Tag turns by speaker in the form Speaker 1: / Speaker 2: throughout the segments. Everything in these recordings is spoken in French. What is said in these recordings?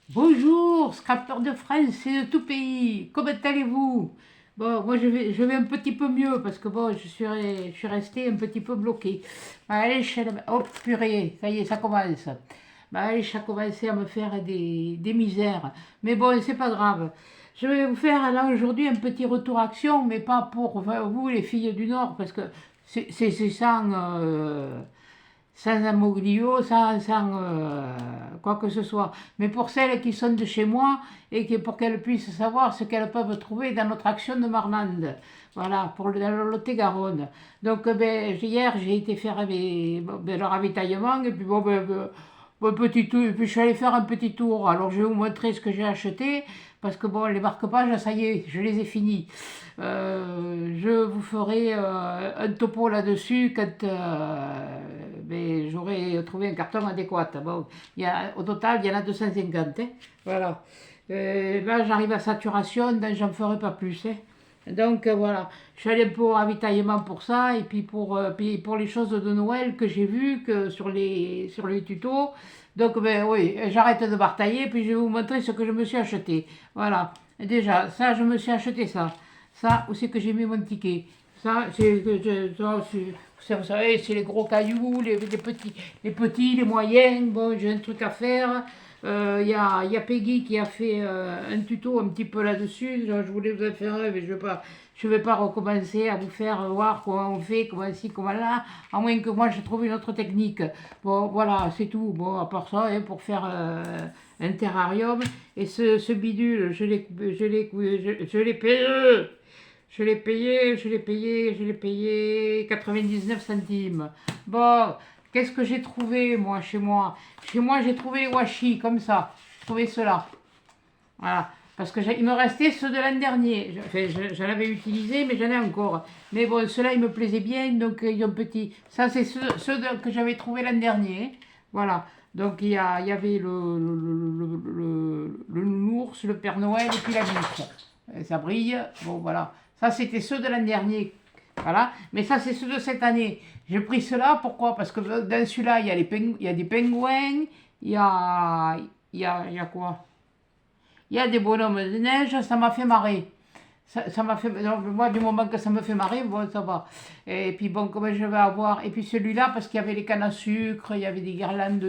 Speaker 1: Bonjour, scrapeurs de France et de tout pays. Comment allez-vous? Bon, moi je vais un petit peu mieux parce que bon, je suis resté un petit peu bloqué. Bah, allez, oh purée, ça y est, ça commence. Bah, allez, ça a commencé à me faire des misères. Mais bon, c'est pas grave. Je vais vous faire là aujourd'hui un petit retour action, mais pas pour vous les filles du Nord, parce que c'est sans amoglio, sans quoi que ce soit. Mais pour celles qui sont de chez moi et pour qu'elles puissent savoir ce qu'elles peuvent trouver dans notre action de Marmande. Voilà, dans le Lot-et-Garonne. Donc, hier, j'ai été faire le ravitaillement et puis et puis je suis allé faire un petit tour. Alors, je vais vous montrer ce que j'ai acheté parce que bon, les marque-pages, ça y est, je les ai finis. Je vous ferai un topo là-dessus quand j'aurai trouvé un carton adéquat. Bon, au total, il y en a 250. Hein. Voilà. Là, j'arrive à saturation, donc j'en ferai pas plus. Hein. Donc voilà, je suis allé un peu au ravitaillement pour ça, et puis pour les choses de Noël que j'ai vues que sur les tutos. Donc oui, j'arrête de batailler, puis je vais vous montrer ce que je me suis acheté. Voilà, et déjà, ça, je me suis acheté ça. Ça, où c'est que j'ai mis mon ticket? Ça, vous savez, c'est les gros cailloux, les moyens. Bon, j'ai un truc à faire. Y a Peggy qui a fait un tuto un petit peu là-dessus. Je voulais vous en faire un, mais je vais pas recommencer à vous faire voir comment on fait, comment ci, comment là, à moins que moi je trouve une autre technique. Bon, voilà, c'est tout. Bon, à part ça, hein, pour faire un terrarium. Et ce bidule, je l'ai payé. Je l'ai payé 99 centimes. Bon, qu'est-ce que j'ai trouvé, moi, chez moi? Chez moi, j'ai trouvé les washi, comme ça. J'ai trouvé cela. Voilà. Parce que il me restait ceux de l'an dernier. Enfin, j'en avais utilisé, mais j'en ai encore. Mais bon, ceux-là, ils me plaisaient bien, donc ils ont petit. Ça, c'est que j'avais trouvé l'an dernier. Voilà. Donc il y avait le nounours, le Père Noël et puis la biche. Ça brille. Bon, voilà. Ça, c'était ceux de l'an dernier. Voilà. Mais ça, c'est ceux de cette année. J'ai pris cela, pourquoi? Parce que dans celui-là, il y a des pingouins, il y a, il y a quoi? Il y a des bonhommes de neige, ça m'a fait marrer. Ça m'a fait, donc, moi, du moment que ça me fait marrer, bon, ça va. Et puis, bon, comment je vais avoir. Et puis celui-là, parce qu'il y avait les cannes à sucre, il y avait des guirlandes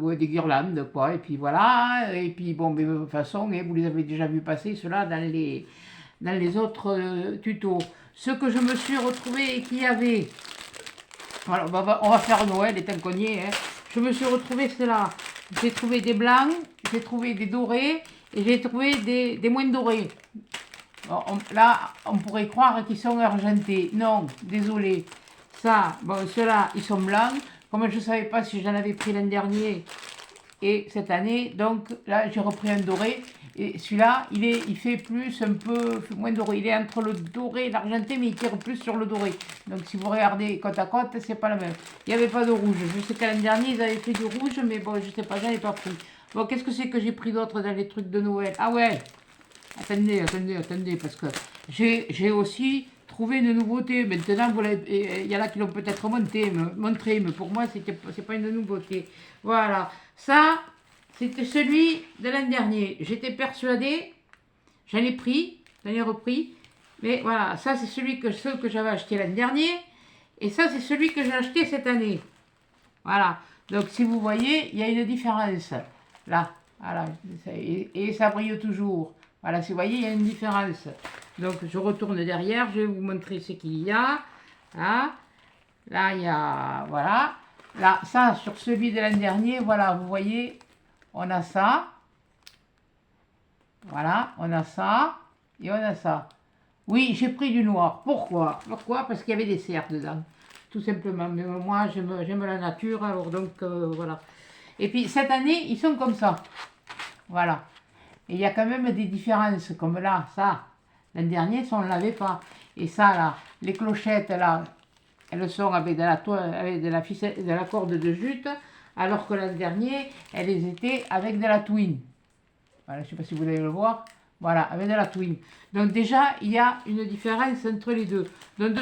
Speaker 1: ouais, des guirlandes, quoi. Et puis voilà. Et puis, bon, mais de toute façon, hein, vous les avez déjà vu passer, ceux-là, dans les autres tutos. Ce que je me suis retrouvé et qu'il y avait. Voilà, on va faire Noël, étant qu'on y est. Hein. Je me suis retrouvé cela. J'ai trouvé des blancs, j'ai trouvé des dorés et j'ai trouvé des moins dorés. Bon, là, on pourrait croire qu'ils sont argentés. Non, désolé. Ça, bon, ceux-là, ils sont blancs. Comme je ne savais pas si j'en avais pris l'an dernier et cette année, donc là, j'ai repris un doré. Et celui-là, il fait plus, un peu moins doré. Il est entre le doré et l'argenté, mais il tire plus sur le doré. Donc si vous regardez côte à côte, c'est pas la même. Il n'y avait pas de rouge. Je sais qu'à l'an dernier, ils avaient fait du rouge, mais bon, je sais pas, j'en ai pas pris. Bon, qu'est-ce que c'est que j'ai pris d'autre dans les trucs de Noël? Ah ouais, attendez, parce que j'ai aussi trouvé une nouveauté. Maintenant, il y en a qui l'ont peut-être montré, mais pour moi, c'est pas une nouveauté. Voilà, ça, c'était celui de l'an dernier. J'étais persuadée, j'en ai repris, mais voilà, ça c'est ceux que j'avais acheté l'an dernier, et ça c'est celui que j'ai acheté cette année. Voilà, donc si vous voyez, il y a une différence. Là, voilà, et ça brille toujours. Voilà, si vous voyez, il y a une différence. Donc je retourne derrière, je vais vous montrer ce qu'il y a. Là, là il y a, voilà. Là, ça, sur celui de l'an dernier, voilà, vous voyez, on a ça. Voilà, on a ça. Et on a ça. Oui, j'ai pris du noir. Pourquoi? Pourquoi? Parce qu'il y avait des cerfs dedans. Tout simplement. Mais moi, j'aime la nature, alors donc, voilà. Et puis, cette année, ils sont comme ça. Voilà. Et il y a quand même des différences, comme là, ça. L'an dernier, ça, on ne l'avait pas. Et ça, là, les clochettes, là, elles sont avec avec de la ficelle, de la corde de jute, alors que l'an dernier, elles étaient avec de la twine. Voilà, je ne sais pas si vous allez le voir. Voilà, avec de la twine. Donc déjà, il y a une différence entre les deux. Donc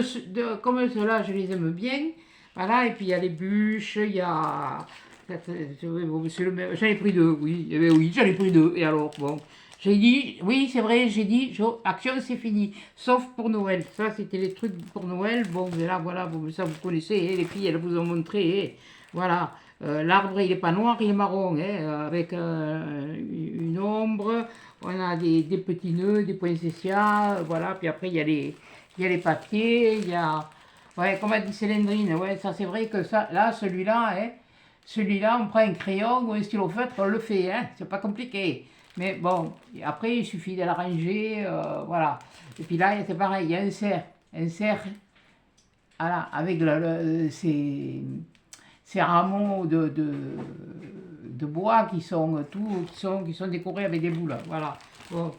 Speaker 1: comme ceux-là, je les aime bien. Voilà, et puis il y a les bûches, il y a C'est le même. J'en ai pris deux, oui. Eh bien, oui, j'en ai pris deux. Et alors, bon. J'ai dit, oui, c'est vrai, j'ai dit, action, c'est fini. Sauf pour Noël. Ça, c'était les trucs pour Noël. Bon, mais là, voilà, bon, ça, vous connaissez. Hein, les filles, elles vous ont montré. Hein, voilà. L'arbre, il n'est pas noir, il est marron. Hein, avec une ombre. On a des petits nœuds, des poinsettias. Voilà. Puis après, il y a les papiers. Il y a. Ouais, comme a dit Célandrine, ouais, ça, c'est vrai que ça, là, celui-là, hein. Celui-là, on prend un crayon ou un stylo feutre, on le fait, hein, c'est pas compliqué. Mais bon, après, il suffit de l'arranger, voilà. Et puis là, c'est pareil, il y a un cerf, voilà, avec ces rameaux de bois qui sont décorés avec des boules, voilà. Bon,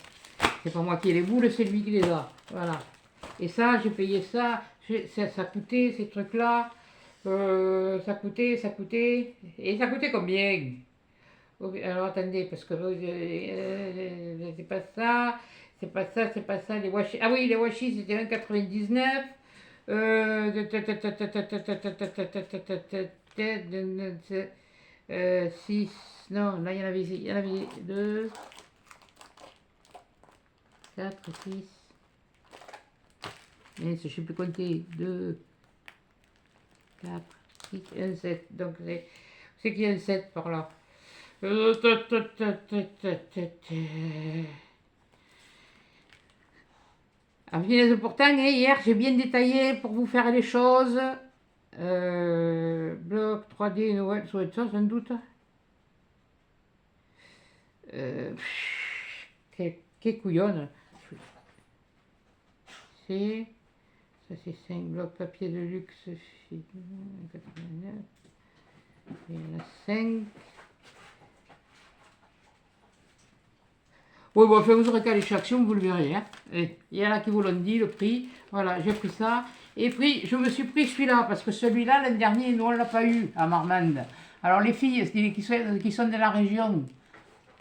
Speaker 1: c'est pas moi qui ai les boules, c'est lui qui les a, voilà. Et ça, j'ai payé ça, ça coûtait, ces trucs-là, ça coûtait, et ça coûtait combien? Ok, alors attendez, parce que c'est pas ça, c'est pas ça, c'est pas ça, les washi. Ah oui, les washi c'était 1,99. 6, non, là il y en avait 2, 4, 6, mais je sais plus compter, 2, 4, 6, 1, 7, donc c'est qu'il y a un 7 par là. Ah, punaise, pourtant, hein, hier, j'ai bien détaillé pour vous faire les choses. Bloc 3D, Noël, ça doit être ça, sans doute. Quelle couillonne. Ça c'est 5 blocs papier de luxe, 89. Il y en a 5. Oui, bon, enfin, vous aurez qu'à aller chez Action, vous le verrez. Hein. Et il y en a qui vous l'ont dit, le prix. Voilà, j'ai pris ça. Et puis, je me suis pris celui-là, parce que celui-là, l'an dernier, nous, on ne l'a pas eu à Marmande. Alors, les filles qui sont de la région,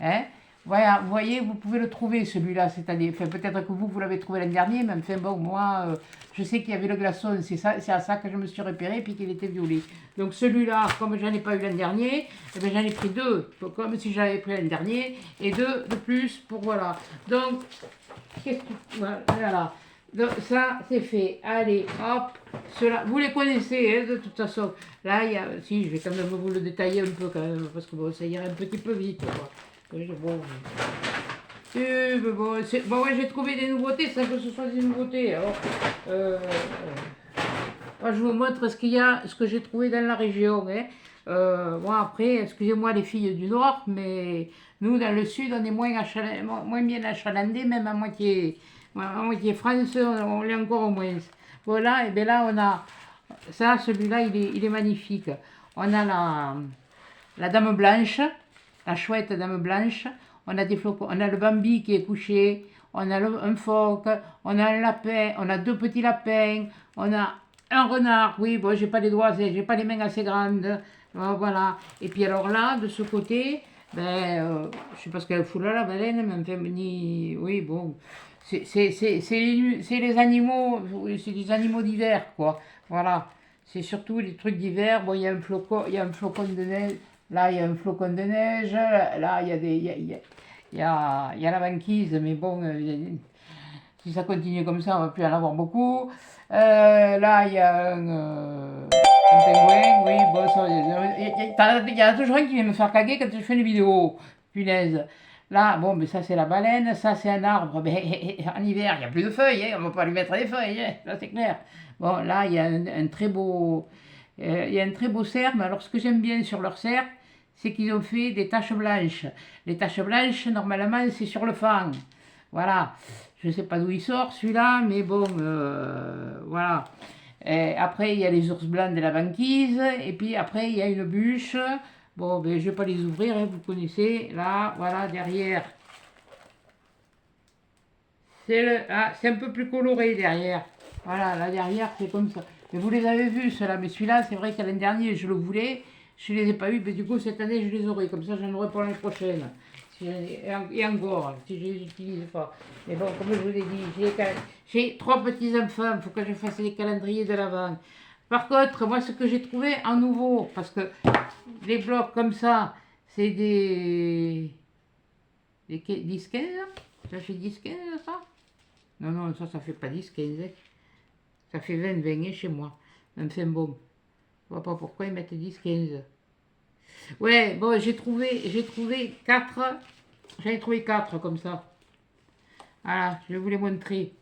Speaker 1: hein, voilà, vous voyez, vous pouvez le trouver, celui-là, cette année. Enfin, peut-être que vous l'avez trouvé l'an dernier, mais enfin, bon, moi, je sais qu'il y avait le glaçon. C'est à ça que je me suis repéré, puis qu'il était violet. Donc, celui-là, comme je n'en ai pas eu l'an dernier, eh bien, j'en ai pris deux, comme si j'avais pris l'an dernier, et deux de plus pour, voilà. Donc, voilà. Donc, ça, c'est fait. Allez, hop, cela, vous les connaissez, hein, de toute façon. Là, si, je vais quand même vous le détailler un peu, quand même, parce que bon, ça irait un petit peu vite, quoi. Bon, ouais, j'ai trouvé des nouveautés sans que ce soit des nouveautés. Alors, moi, je vous montre ce que j'ai trouvé dans la région. Hein. Bon, après, excusez-moi les filles du Nord, mais nous, dans le Sud, on est moins bien achalandés, même à moitié France, on l'est encore au moins. Voilà, et bien là, on a ça, celui-là, il est magnifique. On a la Dame Blanche. La chouette dame blanche, on a des flocons, on a le Bambi qui est couché, on a un phoque, on a un lapin, on a deux petits lapins, on a un renard, oui, bon, j'ai pas les doigts, j'ai pas les mains assez grandes, voilà. Et puis alors là, de ce côté, ben, je sais pas ce qu'elle fout là, la baleine, mais enfin, oui, bon, c'est les animaux, c'est des animaux d'hiver, quoi, voilà. C'est surtout les trucs d'hiver, bon, il y a un flocon de neige. Là, il y a un flocon de neige. Là, il y a la banquise. Mais bon, si ça continue comme ça, on va plus en avoir beaucoup. Là, il y a un pingouin. Oui, bon, ça, il y a toujours un qui vient me faire caguer quand je fais une vidéo. Punaise. Là, bon, mais ça, c'est la baleine. Ça, c'est un arbre. Mais en hiver, il n'y a plus de feuilles. Hein, on ne va pas lui mettre des feuilles. Hein, ça, c'est clair. Bon, là, il y a un très beau... il y a un très beau cerf, mais alors ce que j'aime bien sur leur cerf, c'est qu'ils ont fait des taches blanches. Les taches blanches, normalement, c'est sur le fang. Voilà. Je ne sais pas d'où il sort celui-là, mais bon, voilà. Et après, il y a les ours blancs de la banquise, et puis après, il y a une bûche. Bon, ben, je ne vais pas les ouvrir, hein, vous connaissez. Là, voilà, derrière. C'est un peu plus coloré derrière. Voilà, là derrière, c'est comme ça. Mais vous les avez vus, ceux-là. Mais celui-là, c'est vrai qu'à l'année dernière, je le voulais. Je ne les ai pas eus, mais du coup, cette année, je les aurai. Comme ça, j'en aurai pour l'année prochaine. Et encore, si je ne les utilise pas. Mais bon, comme je vous l'ai dit, j'ai 3 petits-enfants. Il faut que je fasse les calendriers de l'avant. Par contre, moi, ce que j'ai trouvé en nouveau, parce que les blocs comme ça, c'est des 10-15, ça fait 10-15, ça? Non, non, ça fait pas 10-15, hein. Ça fait 20-20 chez moi. Enfin bon, je vois pas pourquoi ils mettent 10-15. Ouais, bon, j'ai trouvé 4, j'en ai trouvé 4 comme ça. Voilà, je vais vous les montrer,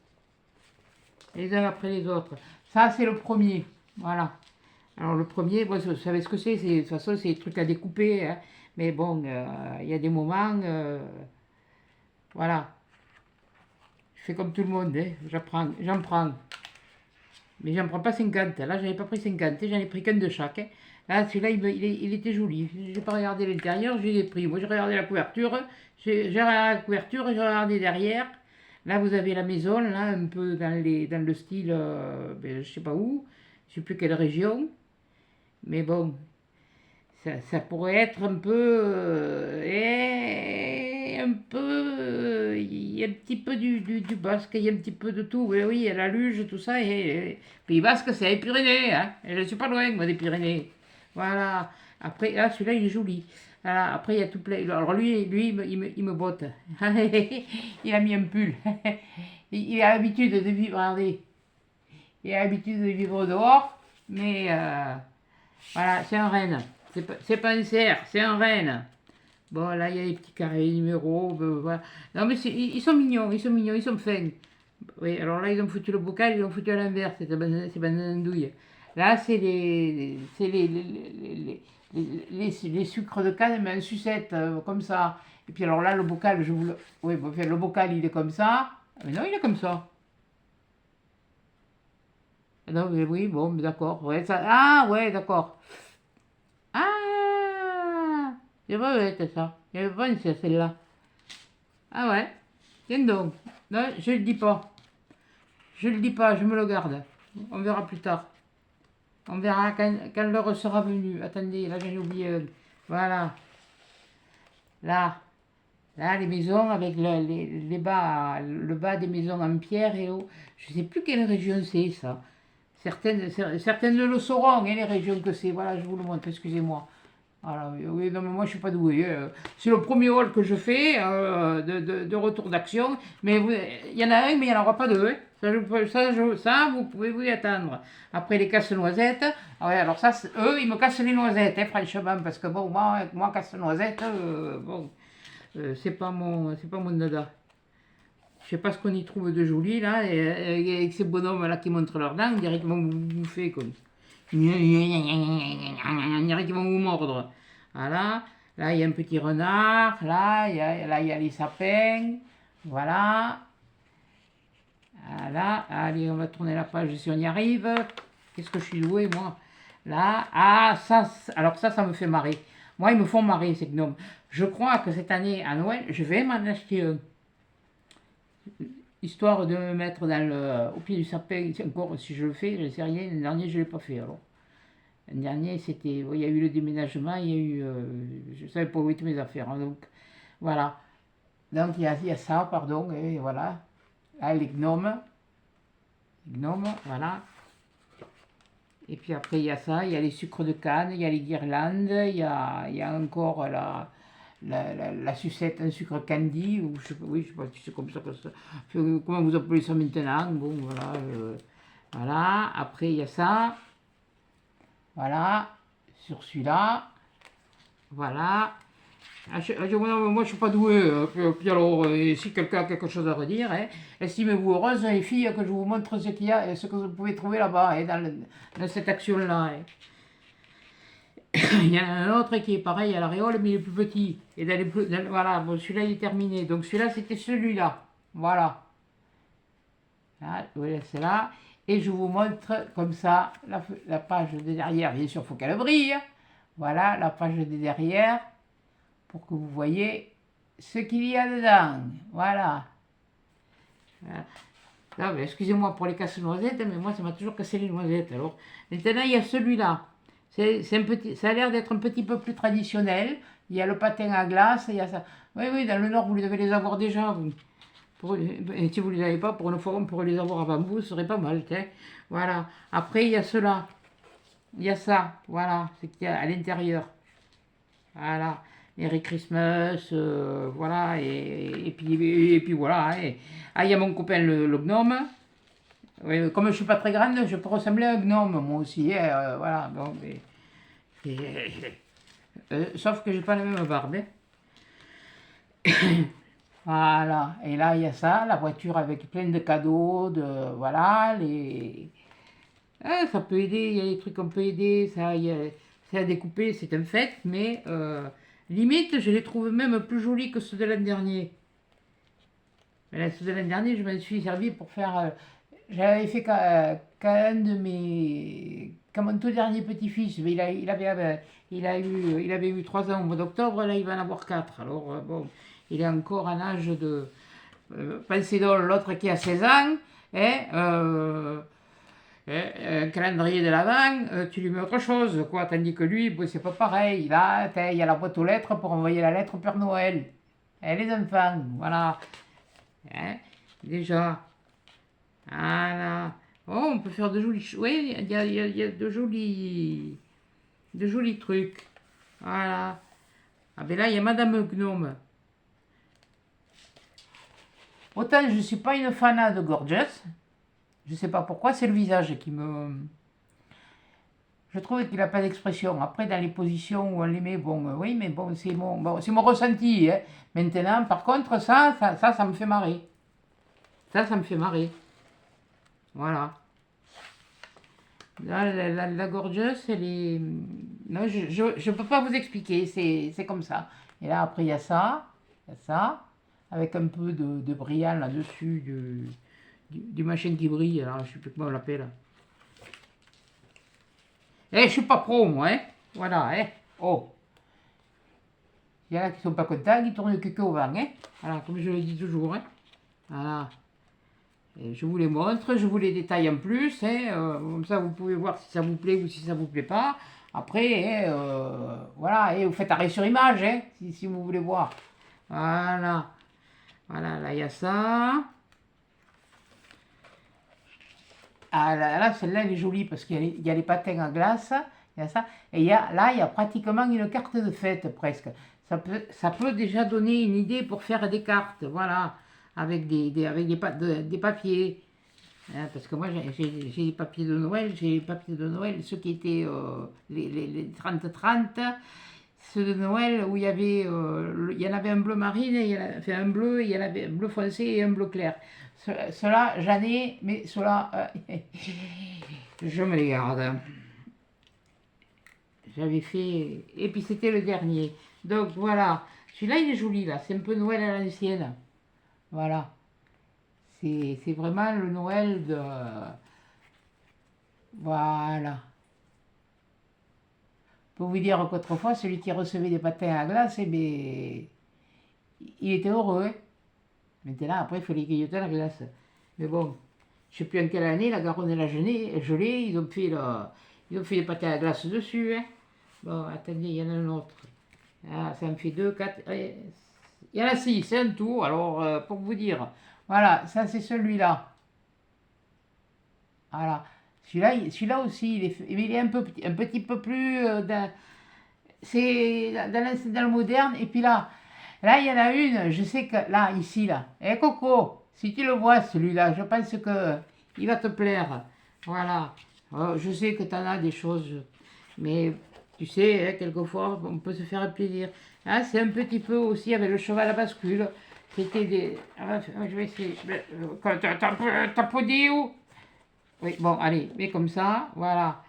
Speaker 1: les uns après les autres. Ça, c'est le premier, voilà. Alors le premier, bon, vous savez ce que c'est, de toute façon, c'est des trucs à découper, hein. Mais bon, il y a des moments, voilà, je fais comme tout le monde, hein. J'en prends. Mais j'en prends pas 50. Là, j'en ai pas pris 50. J'en ai pris qu'un de chaque, hein. Là, celui-là, il était joli. J'ai pas regardé l'intérieur, je l'ai pris. Moi, j'ai regardé la couverture. J'ai regardé la couverture et j'ai regardé derrière. Là, vous avez la maison, là, un peu dans le style, ben, je sais pas où. Je sais plus quelle région. Mais bon, ça pourrait être un peu, il y a un petit peu du basque, il y a un petit peu de tout. Oui, oui, il y a la luge, tout ça. Et Pays Basque, c'est les Pyrénées, hein. Et je suis pas loin, moi, des Pyrénées. Voilà. Après, là, celui-là, il est joli. Voilà. Après, il y a tout plein. Alors, lui il me botte. Il a mis un pull. Il a l'habitude de vivre, regardez. Il a l'habitude de vivre dehors, mais voilà, c'est un renne. C'est pas un cerf, c'est un renne. Bon, là, il y a les petits carrés numéros. Voilà. Non, mais ils sont mignons, ils sont mignons, ils sont fins. Oui, alors là, ils ont foutu le bocal, ils l'ont foutu à l'envers, c'est banane andouille. Là, les sucres de canne, mais en sucette, comme ça. Et puis alors là, le bocal, je vous le... Oui, bon, enfin, le bocal, il est comme ça. Ah, mais non, il est comme ça. Ah non, mais oui, bon, mais d'accord. Ouais, ça... Ah, ouais, d'accord. Ah, c'est pas bête, ça. J'avais pas pensé à celle-là. Ah ouais, tiens donc. Non, je le dis pas. Je le dis pas, je me le garde. On verra plus tard. On verra quand l'heure sera venue. Attendez, là j'en ai oublié un. Voilà. Là. Là, les maisons avec les bas, le bas des maisons en pierre et eau. Je sais plus quelle région c'est ça. Certaines le sauront, hein, les régions que c'est. Voilà, je vous le montre, excusez-moi. Voilà, oui, oui, non, mais moi je suis pas doué, hein. C'est le premier haul que je fais de retour d'action. Mais il y en a un, mais il n'y en aura pas deux, hein. Ça, vous pouvez vous y attendre. Après les casse-noisettes, ah ouais, alors ça, eux, ils me cassent les noisettes, hein, franchement, parce que bon, moi casse-noisettes, bon, c'est pas mon dada. Je sais pas ce qu'on y trouve de joli là, et avec ces bonhommes là qui montrent leurs dents, on dirait qu'ils vont vous bouffer comme. On dirait qu'ils vont vous mordre. Voilà, là il y a un petit renard, là il y a les sapins, voilà. Voilà, allez, on va tourner la page si on y arrive. Qu'est-ce que je suis doué, moi? Là, ah, ça, alors ça me fait marrer. Moi, ils me font marrer, ces gnomes. Je crois que cette année, à Noël, je vais m'en acheter un. Histoire de me mettre au pied du sapin. Encore, si je le fais, je ne sais rien. L'année dernière, je ne l'ai pas fait, alors. L'année dernière, c'était, il y a eu le déménagement, il y a eu, je ne savais pas où étaient mes affaires, hein, donc, voilà. Donc, il y a ça, pardon, et voilà. Là, les gnomes, voilà. Et puis après, il y a ça, il y a les sucres de canne, il y a les guirlandes, il y a encore la sucette, un sucre candy, ou je sais pas, oui, je sais pas si c'est comme ça, comment vous appelez ça maintenant, bon, voilà. Voilà, après, il y a ça, voilà, sur celui-là, voilà. Moi, je suis pas doué. Puis alors, si quelqu'un a quelque chose à redire, hein, estimez-vous heureuse, les filles, que je vous montre ce qu'il y a, ce que vous pouvez trouver là-bas, hein, dans cette action-là, hein. Il y en a un autre qui est pareil à l'aréole, mais il est plus petit. Et voilà, bon, celui-là, il est terminé. Donc, celui-là, c'était celui-là. Voilà. Là, voilà, c'est là. Et je vous montre comme ça la page de derrière. Bien sûr, il faut qu'elle brille. Voilà, la page de derrière, pour que vous voyez ce qu'il y a dedans. Voilà. Là, excusez-moi pour les casse-noisettes, mais moi, ça m'a toujours cassé les noisettes. Alors, maintenant, il y a celui-là. Ça a l'air d'être un petit peu plus traditionnel. Il y a le patin à glace, il y a ça. Oui, oui, dans le Nord, vous devez les avoir déjà. Et si vous ne les avez pas, pour une fois, on pourrait les avoir avant vous, ce serait pas mal. Tiens. Voilà. Après, il y a ceux-là. il y a ça, voilà, c'est qu'il y a à l'intérieur. Voilà, Merry Christmas, voilà, et puis voilà. Ah, il y a mon copain le gnome. Oui, comme je suis pas très grande, je peux ressembler à un gnome, moi aussi, hein, voilà. Bon, sauf que j'ai pas la même barbe. Voilà, et là il y a ça, la voiture avec plein de cadeaux, voilà, ça peut aider, il y a des trucs qu'on peut aider, ça, c'est à découper, c'est un fait, mais limite, je les trouve même plus jolis que ceux de l'an dernier. Mais là, ceux de l'an dernier, je m'en suis servi pour faire, j'avais fait qu'un de mes, quand mon tout dernier petit-fils, il avait eu 3 ans au mois d'octobre, là il va en avoir 4. Alors bon, il est encore en âge de, pensez donc, l'autre qui a 16 ans, hein, un calendrier de l'avant, tu lui mets autre chose, quoi, tandis que lui, bon, c'est pas pareil, là, il y a la boîte aux lettres pour envoyer la lettre au Père Noël. Et les enfants, voilà, hein, déjà. Voilà. Oh, on peut faire de jolis... Oui, il y a de jolis trucs. Voilà. Ah ben là, il y a Madame Gnome. Autant je ne suis pas une fanade de Gorgeous. Je ne sais pas pourquoi, c'est le visage qui me... Je trouve qu'il n'a pas d'expression. Après, dans les positions où on les met, bon, oui, mais bon, c'est mon ressenti. Hein. Maintenant, par contre, ça me fait marrer. Ça me fait marrer. Voilà. Là, la gorgeuse, elle est... Non, je ne peux pas vous expliquer, c'est comme ça. Et là, après, il y a ça, avec un peu de brillant là-dessus, du machin qui brille, alors je ne sais plus comment on l'appelle. Eh, je suis pas pro, moi, hein. Voilà, hein. Oh. Il y en a qui sont pas contents, qui tournent le cul au vent, hein. Voilà, comme je le dis toujours, hein. Voilà. Et je vous les montre, je vous les détaille en plus, hein, comme ça vous pouvez voir si ça vous plaît ou si ça vous plaît pas. Après, hein, voilà, et vous faites arrêt sur image, hein, si vous voulez voir. Voilà, voilà, là il y a ça. Ah là celle-là elle est jolie parce qu'il y a les patins à glace, il y a ça, et là il y a pratiquement une carte de fête presque. Ça peut déjà donner une idée pour faire des cartes, voilà, avec des papiers. Hein, parce que moi, j'ai les papiers de Noël, ceux qui étaient les 30-30, ceux de Noël où il y en avait un bleu marine, enfin un bleu, il y en avait un bleu foncé et un bleu clair. Ceux-là, j'en ai, mais ceux-là, je me les garde. J'avais fait, et puis c'était le dernier. Donc voilà, celui-là, il est joli, là, c'est un peu Noël à l'ancienne. Voilà. C'est vraiment le Noël de... Voilà. Pour vous dire qu'autrefois, celui qui recevait des patins à glace, eh bien, il était heureux. Hein. Maintenant, après, il fallait qu'il y ait la glace. Mais bon, je ne sais plus en quelle année, la Garonne et la gelée, ils ont fait des patins à glace dessus. Hein. Bon, attendez, il y en a un autre. Ah, ça me fait 2, 4... Il y en a 6, c'est un tout. Alors, pour vous dire, voilà, ça c'est celui-là. Voilà. Celui-là aussi, il est un petit peu plus... c'est dans le moderne. Et puis là, il y en a une, je sais que là, ici, là. Eh Coco, si tu le vois, celui-là, je pense que il va te plaire. Voilà. Je sais que tu en as des choses, mais tu sais, hein, quelquefois, on peut se faire plaisir. Là, c'est un petit peu aussi avec le cheval à bascule. C'était des... Ah, je vais essayer. T'as pas dit où? Oui, bon, allez, mais comme ça, voilà.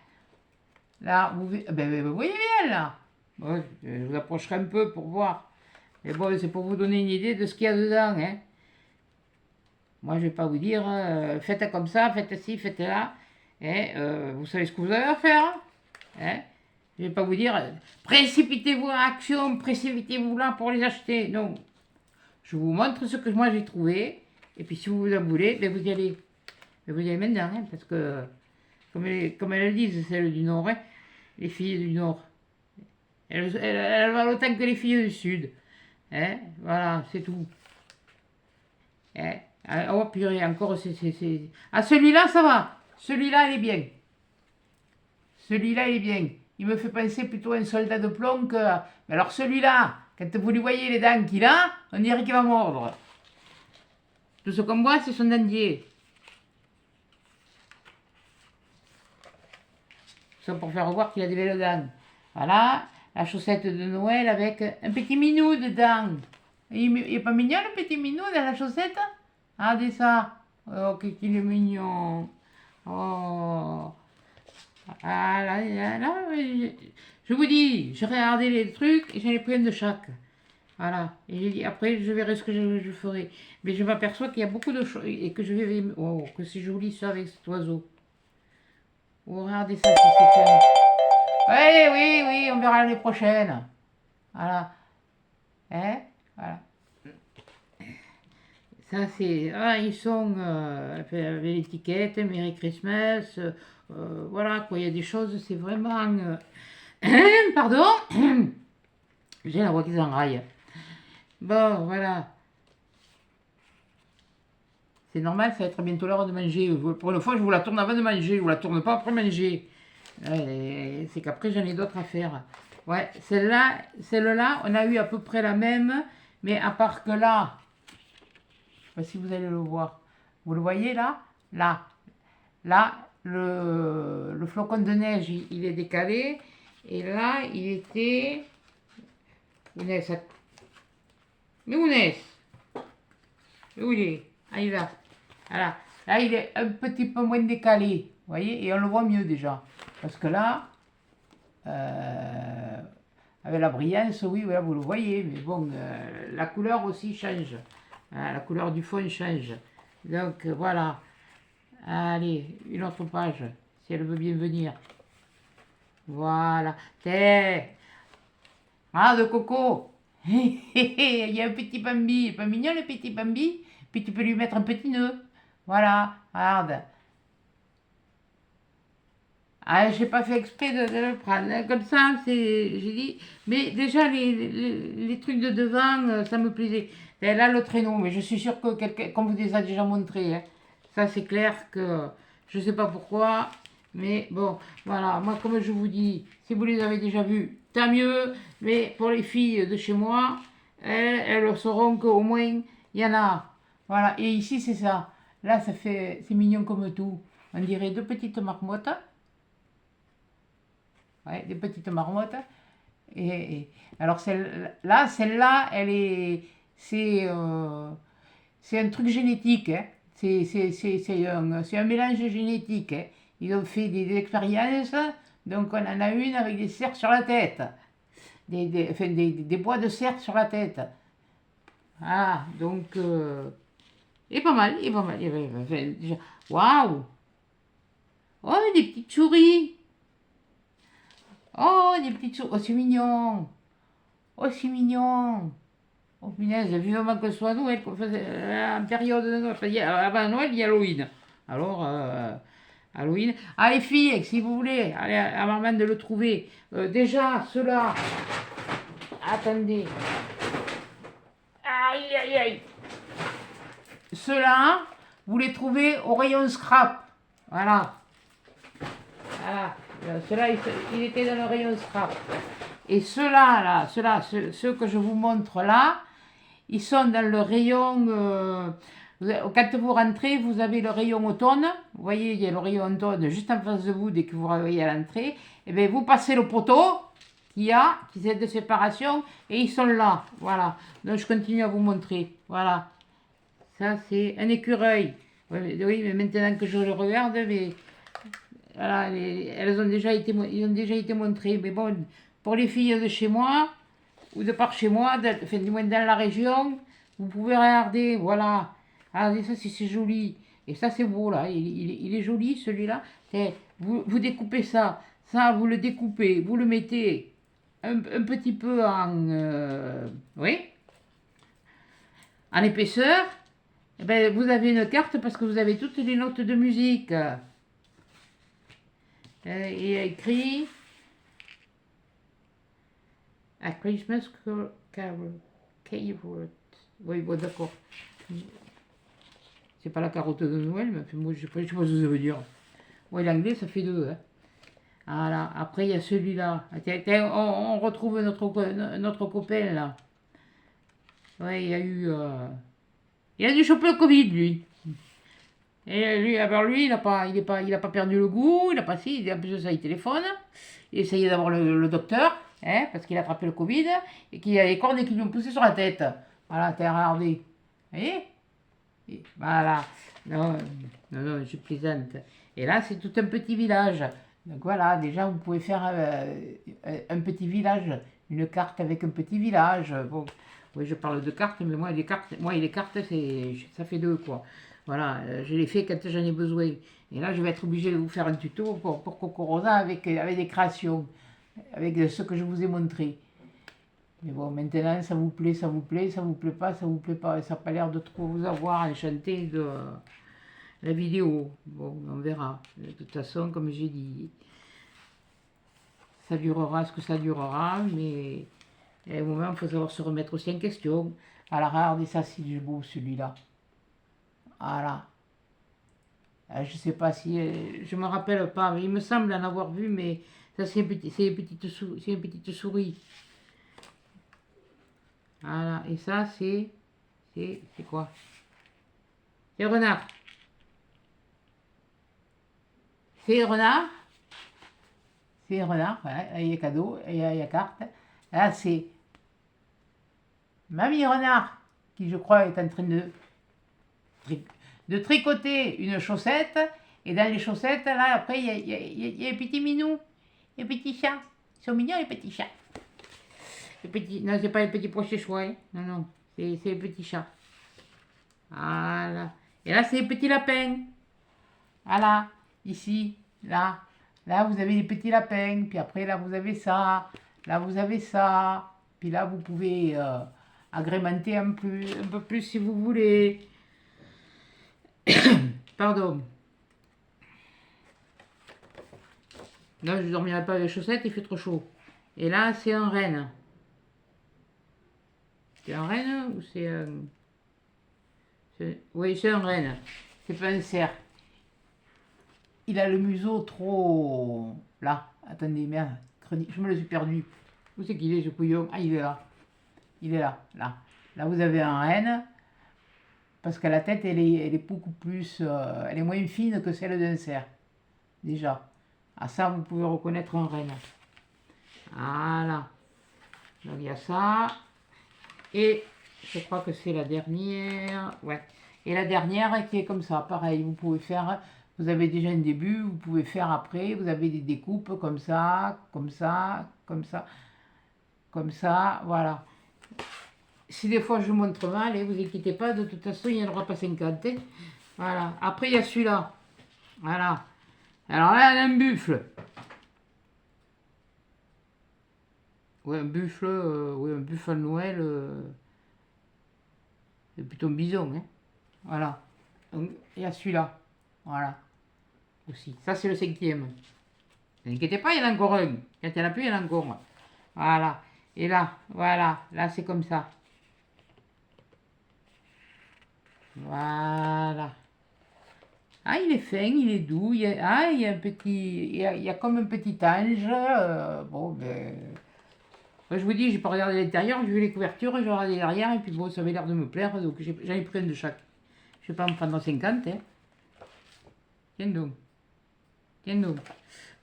Speaker 1: Là, vous voyez bien, là. Bon, je vous approcherai un peu pour voir. Mais bon, c'est pour vous donner une idée de ce qu'il y a dedans, hein. Moi, je vais pas vous dire, faites comme ça, faites ci, faites là. Hein, vous savez ce que vous avez à faire. Hein. Je vais pas vous dire, précipitez-vous en action, précipitez-vous là pour les acheter. Non. Je vous montre ce que moi j'ai trouvé. Et puis, si vous en voulez, ben, vous y allez. Mais vous y allez maintenant, hein, parce que, comme elles le disent, celles du Nord, hein, les filles du Nord, elles valent autant que les filles du Sud. Hein, voilà, c'est tout. Hein, oh purée, encore, Ah, celui-là, ça va. Celui-là, il est bien. Celui-là, il est bien. Il me fait penser plutôt à un soldat de plomb que... Mais alors celui-là, quand vous lui voyez les dents qu'il a, on dirait qu'il va mordre. Tout ce qu'on voit, c'est son dentier. Ça pour faire voir qu'il a des belles dents. Voilà, la chaussette de Noël avec un petit minou dedans. Il est pas mignon le petit minou dans la chaussette? Regardez ça. Oh, qu'il est mignon. Oh. Ah là, là, là, je vous dis, j'ai regardé les trucs et j'en ai pris un de chaque. Voilà. Et j'ai dit, après, je verrai ce que je ferai. Mais je m'aperçois qu'il y a beaucoup de choses et que je vais. Oh, que c'est joli ça avec cet oiseau. Oh, regardez ça, c'est fin. Oui, oui, oui, on verra l'année prochaine. Voilà. Hein? Voilà. Ça, c'est. Ah, ils sont avec l'étiquette, Merry Christmas. Voilà, quoi. Il y a des choses, c'est vraiment. Pardon? J'ai la voix qui s'enraille. Bon, voilà. C'est normal, ça va être bientôt l'heure de manger. Pour une fois, je vous la tourne avant de manger. Je vous la tourne pas après manger. C'est qu'après, j'en ai d'autres à faire. Ouais, celle-là, on a eu à peu près la même. Mais à part que là, je sais pas si vous allez le voir. Vous le voyez là? Là. Là, le flocon de neige, il est décalé. Et là, il était... Ounès, mais Ounès, où il est? Ah, il est là. Voilà. Là, il est un petit peu moins décalé. Vous voyez? Et on le voit mieux déjà. Parce que là, avec la brillance, oui, voilà, vous le voyez. Mais bon, la couleur aussi change. La couleur du fond change. Donc, voilà. Allez, une autre page, si elle veut bien venir. Voilà. Ah, de Coco. Il y a un petit Bambi. Pas mignon le petit Bambi? Puis tu peux lui mettre un petit nœud. Voilà, regarde. Ah, j'ai pas fait exprès de le prendre. Comme ça, j'ai dit. Mais déjà, les trucs de devant, ça me plaisait. Et là, le traîneau, mais je suis sûre que quelqu'un, comme vous les a déjà montré, hein, ça c'est clair que je sais pas pourquoi. Mais bon, voilà, moi, comme je vous dis, si vous les avez déjà vus, tant mieux. Mais pour les filles de chez moi, elles sauront qu'au moins, il y en a. Voilà, et ici, c'est ça. Là, c'est mignon comme tout. On dirait deux petites marmottes. Ouais, des petites marmottes. Alors celle-là, c'est un truc génétique, hein. C'est un mélange génétique, hein. Ils ont fait des expériences, donc on en a une avec des cerfs sur la tête, enfin, des bois de cerfs sur la tête. Ah, donc, il est pas mal, il est pas mal. Enfin, waouh! Oh, des petites souris! Oh, des petites souris! Oh, c'est mignon! Oh, c'est mignon! Oh punaise, vivement que ce soit Noël, en période de Noël. Avant Noël, il y a Halloween. Alors, Halloween. Ah, les filles, si vous voulez, allez, avant même de le trouver. Déjà, ceux-là. Attendez. Aïe, aïe, aïe. Ceux-là, vous les trouvez au rayon scrap. Voilà. Voilà. Ceux-là, il était dans le rayon scrap. Et ceux-là, ceux que je vous montre là, ils sont dans le rayon. Quand vous rentrez, vous avez le rayon automne. Vous voyez, il y a le rayon automne juste en face de vous dès que vous voyez à l'entrée. Et bien, vous passez le poteau qui est de séparation, et ils sont là. Voilà. Donc, je continue à vous montrer. Voilà. Ça, c'est un écureuil. Oui, mais maintenant que je le regarde, mais voilà, ils ont déjà été montrés. Mais bon, pour les filles de chez moi, ou de par chez moi, enfin, du moins dans la région, vous pouvez regarder, voilà. Regardez ça, c'est joli. Et ça, c'est beau, là. Il est joli, celui-là. Vous découpez ça. Ça, vous le découpez. Vous le mettez un petit peu oui, en épaisseur. Et ben, vous avez une carte parce que vous avez toutes les notes de musique. Il y a écrit A Christmas Carol. Oui, bon, d'accord. C'est pas la carotte de Noël, mais moi, je sais pas ce que ça veut dire. Oui, l'anglais, ça fait deux. Hein. Voilà. Après, il y a celui-là. On retrouve notre copain, là. Ouais, il y a eu... Il a dû choper le Covid, lui. Et lui, alors lui, il a pas perdu le goût, il a pas si, il a plus de ça, il téléphone, il essayait d'avoir le docteur, hein, parce qu'il a attrapé le Covid, et qu'il a les cornes qui lui ont poussé sur la tête. Voilà, t'as regardé. Vous voyez? Voilà. Non, non, je plaisante. Et là, c'est tout un petit village. Donc voilà, déjà, vous pouvez faire un petit village, une carte avec un petit village. Bon, oui, je parle de cartes, mais les cartes, ça fait deux, quoi. Voilà, je les fais quand j'en ai besoin. Et là, je vais être obligé de vous faire un tuto pour Coco Rosa avec des créations, avec ce que je vous ai montré. Mais bon, maintenant, ça vous plaît, ça vous plaît, ça vous plaît pas, ça vous plaît pas. Ça n'a pas l'air de trop vous avoir enchanté de la vidéo. Bon, on verra. De toute façon, comme j'ai dit, ça durera ce que ça durera, mais à un moment, il faut savoir se remettre aussi en question. Alors, regardez ça, c'est du beau, celui-là. Voilà. Je sais pas si... je me rappelle pas, mais il me semble en avoir vu, mais ça, c'est une petite souris. Voilà, et ça, c'est quoi? C'est renard. C'est renard. C'est renard, voilà. Il y a cadeau, il y a carte. Là, c'est Mamie Renard, qui, je crois, est en train de tricoter une chaussette. Et dans les chaussettes, là, après, il y a un petit minou, un petit chat. Ils sont mignons, les petits chats. Non, c'est pas les petits pois chez hein. Non, non, c'est les petits chats. Voilà. Et là, c'est les petits lapins. Voilà, ici, là. Là, vous avez les petits lapins. Puis après, là, vous avez ça. Là, vous avez ça. Puis là, vous pouvez agrémenter un peu plus si vous voulez. Pardon. Non, je ne dormirai pas avec les chaussettes, il fait trop chaud. Et là, c'est un renne. C'est un renne ou c'est un... Oui, c'est un renne. C'est pas un cerf. Il a le museau trop... Là, attendez, merde, je me le suis perdu. Où c'est qu'il est, ce couillon? Ah, il est là. Il est là, là. Là, vous avez un renne, parce que la tête, elle est beaucoup plus... elle est moins fine que celle d'un cerf, déjà. Ah, ça, vous pouvez reconnaître un renne. Voilà. Donc, il y a ça. Et je crois que c'est la dernière. Ouais. Et la dernière qui est comme ça, pareil, vous pouvez faire... Vous avez déjà un début, vous pouvez faire après, vous avez des découpes comme ça, comme ça, comme ça, comme ça, voilà. Si des fois je vous montre mal, vous inquiétez pas, de toute façon il n'y en aura pas 50. Voilà. Après il y a celui-là. Voilà. Alors là, il y a un buffle. Ouais, un buffle à Noël. C'est plutôt un bison, hein. Voilà. Donc il y a celui-là. Voilà. Aussi. Ça c'est le 5e. Ne vous inquiétez pas, il y en a encore un. Quand il n'y en a plus, il y en a encore un. Voilà. Et là, voilà. Là c'est comme ça. Voilà. Ah, il est fin, il est doux. Il y a un petit, il y a comme un petit ange. Bon, ben, moi, je vous dis, j'ai pas regardé l'intérieur, j'ai vu les couvertures, j'ai regardé derrière, et puis bon, ça avait l'air de me plaire, donc j'en ai pris un de chaque. Je vais pas me prendre 50, hein. Tiens donc. Tiens donc.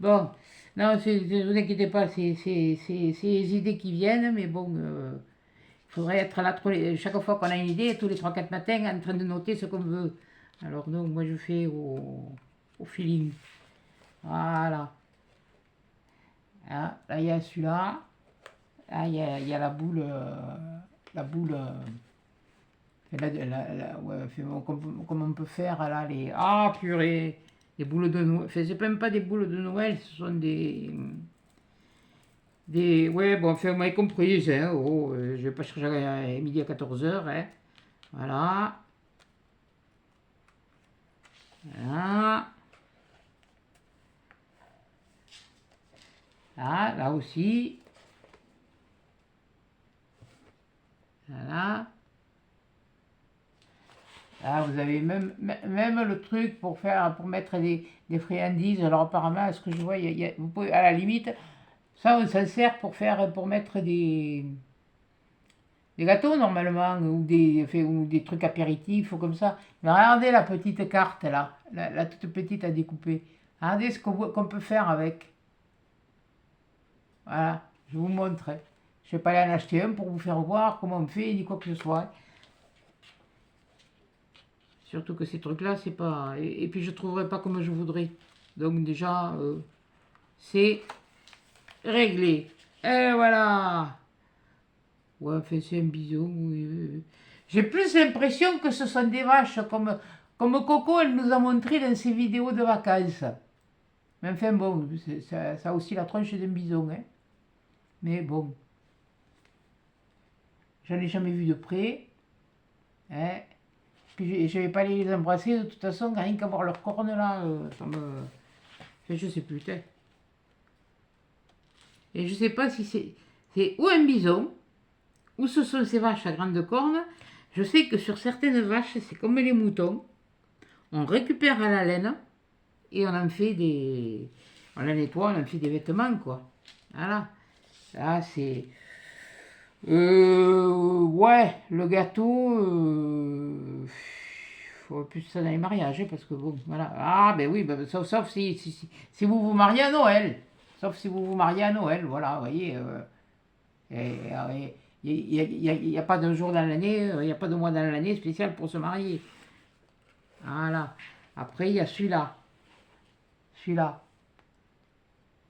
Speaker 1: Bon, non, ne vous inquiétez pas, c'est les idées qui viennent, mais bon, il faudrait être là chaque fois qu'on a une idée, tous les 3-4 matins, en train de noter ce qu'on veut. Alors donc, moi, je fais au feeling. Voilà. Ah, là, il y a celui-là. Là, il y a la boule. La boule. Ouais, comme on peut faire là, les. Ah, purée! Les boules de Noël. Enfin, c'est même pas des boules de Noël, ce sont des. Ouais, bon, enfin, vous m'avez compris, hein, je vais pas chercher à midi à 14h, hein. Voilà. Voilà. Là aussi. Voilà. Là, vous avez même le truc pour mettre des friandises. Alors apparemment, à ce que je vois, vous pouvez, à la limite, ça, on s'en sert pour mettre des gâteaux normalement, ou des trucs apéritifs ou comme ça. Mais regardez la petite carte là, la toute petite à découper. Regardez ce qu'on peut faire avec. Voilà, je vous montre. Je ne vais pas aller en acheter un pour vous faire voir comment on fait, ni quoi que ce soit. Surtout que ces trucs-là, c'est pas... Et puis je ne trouverai pas comme je voudrais. Donc déjà, c'est réglé. Et voilà. Ouais, enfin, c'est un bison. Oui. J'ai plus l'impression que ce sont des vaches, comme Coco, elle nous a montré dans ses vidéos de vacances. Mais enfin, bon, ça a aussi la tronche d'un bison. Hein. Mais bon, j'en ai jamais vu de près. Hein. Puis je vais pas aller les embrasser, de toute façon, rien qu'à voir leurs cornes là, ça me... Enfin, je sais plus, hein. Et je sais pas si c'est ou un bison, ou ce sont ces vaches à grandes cornes. Je sais que sur certaines vaches, c'est comme les moutons. On récupère à la laine et on en fait des... On la nettoie, on en fait des vêtements, quoi. Voilà. Là, c'est... ouais, le gâteau... faut plus ça dans les mariages, hein, parce que bon, voilà. Ah, ben oui, ben, sauf si vous vous mariez à Noël. Sauf si vous vous mariez à Noël, voilà, vous voyez. Il n'y a pas d'un jour dans l'année, il n'y a pas de mois dans l'année spécial pour se marier. Voilà. Après, il y a celui-là. Celui-là.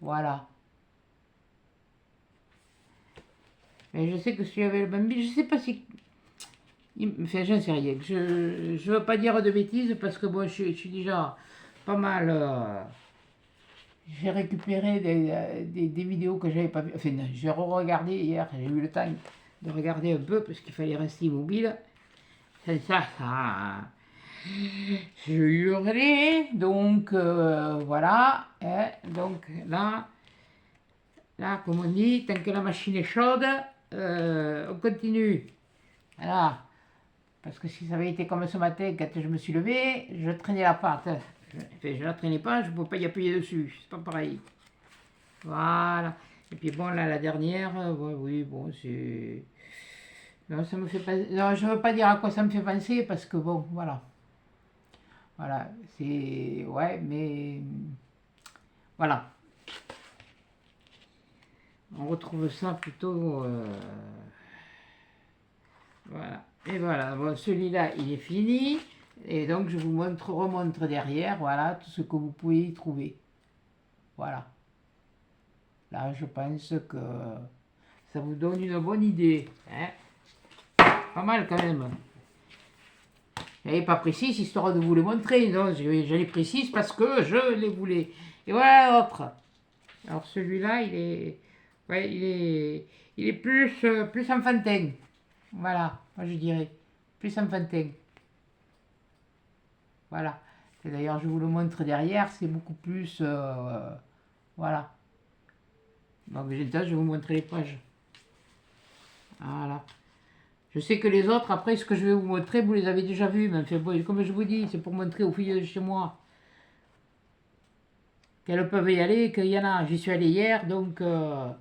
Speaker 1: Voilà. Mais je sais que celui avec le Bambi, je sais pas si... Enfin, j'en sais rien. Je ne veux pas dire de bêtises parce que bon, je suis déjà pas mal... j'ai récupéré des vidéos que j'avais pas vues. Enfin, j'ai re-regardé hier, j'ai eu le temps de regarder un peu parce qu'il fallait rester immobile. C'est ça, ça... Je hurlais, donc voilà. Hein, donc là, comme on dit, tant que la machine est chaude, on continue. Voilà. Parce que si ça avait été comme ce matin, quand je me suis levé, je traînais la pâte. Enfin, je la traînais pas, je ne pouvais pas y appuyer dessus. C'est pas pareil. Voilà. Et puis bon, là, la dernière, ouais, oui, bon, c'est... Non, ça me fait pas... Non, je veux pas dire à quoi ça me fait penser, parce que bon, voilà. Voilà, c'est... Ouais, mais... Voilà. On retrouve ça plutôt... Voilà. Et voilà, bon, celui-là, il est fini. Et donc, je vous remontre derrière, voilà, tout ce que vous pouvez y trouver. Voilà. Là, je pense que ça vous donne une bonne idée. Hein. Pas mal quand même. Je n'avais pas précise histoire de vous les montrer. Non, je les précise parce que je les voulais. Et voilà l'autre. Alors celui-là, il est... Ouais, il est plus enfantin. Voilà, moi je dirais. Plus enfantin. Voilà. Et d'ailleurs, je vous le montre derrière, c'est beaucoup plus... voilà. Donc, je vais vous montrer les pages. Voilà. Je sais que les autres, après, ce que je vais vous montrer, vous les avez déjà vus. Mais enfin, bon, comme je vous dis, c'est pour montrer aux filles de chez moi qu'elles peuvent y aller, qu'il y en a. J'y suis allé hier, donc... voilà,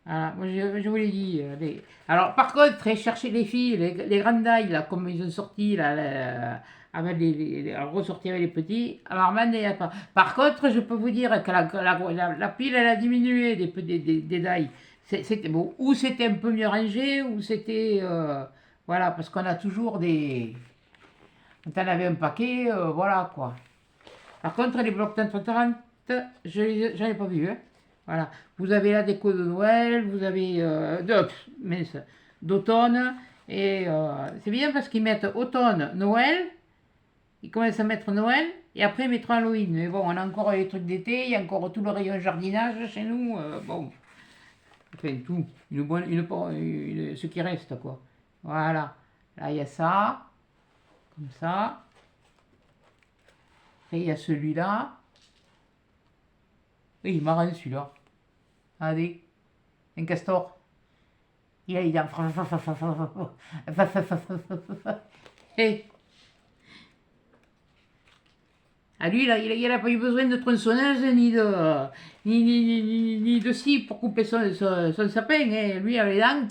Speaker 1: moi je vous l'ai dit. Alors, par contre, cherchez les filles, les grandes tailles, là, comme ils ont sorti, là, avec ressorti avec les petits. Alors, maintenant, il n'y a pas. Par contre, je peux vous dire que la pile, elle a diminué des tailles. C'était bon, ou c'était un peu mieux rangé, ou c'était. Voilà, parce qu'on a toujours des. Quand on avait un paquet, voilà quoi. Par contre, les blocs 30, j'en ai pas vu. Hein. Voilà. Vous avez la déco de Noël, vous avez d'automne. Et c'est bien parce qu'ils mettent automne, Noël. Ils commencent à mettre Noël et après ils mettront Halloween. Mais bon, on a encore les trucs d'été, il y a encore tout le rayon jardinage chez nous. Bon, enfin tout, ce qui reste quoi. Voilà. Là il y a ça, comme ça. Après il y a celui-là. Oui, il est marrant celui-là. Regardez, un castor. Il a les dents. Eh. Ah, lui, il a pas eu besoin de tronçonneuse ni de scie pour couper son sapin. Hein. Lui, avec les dents,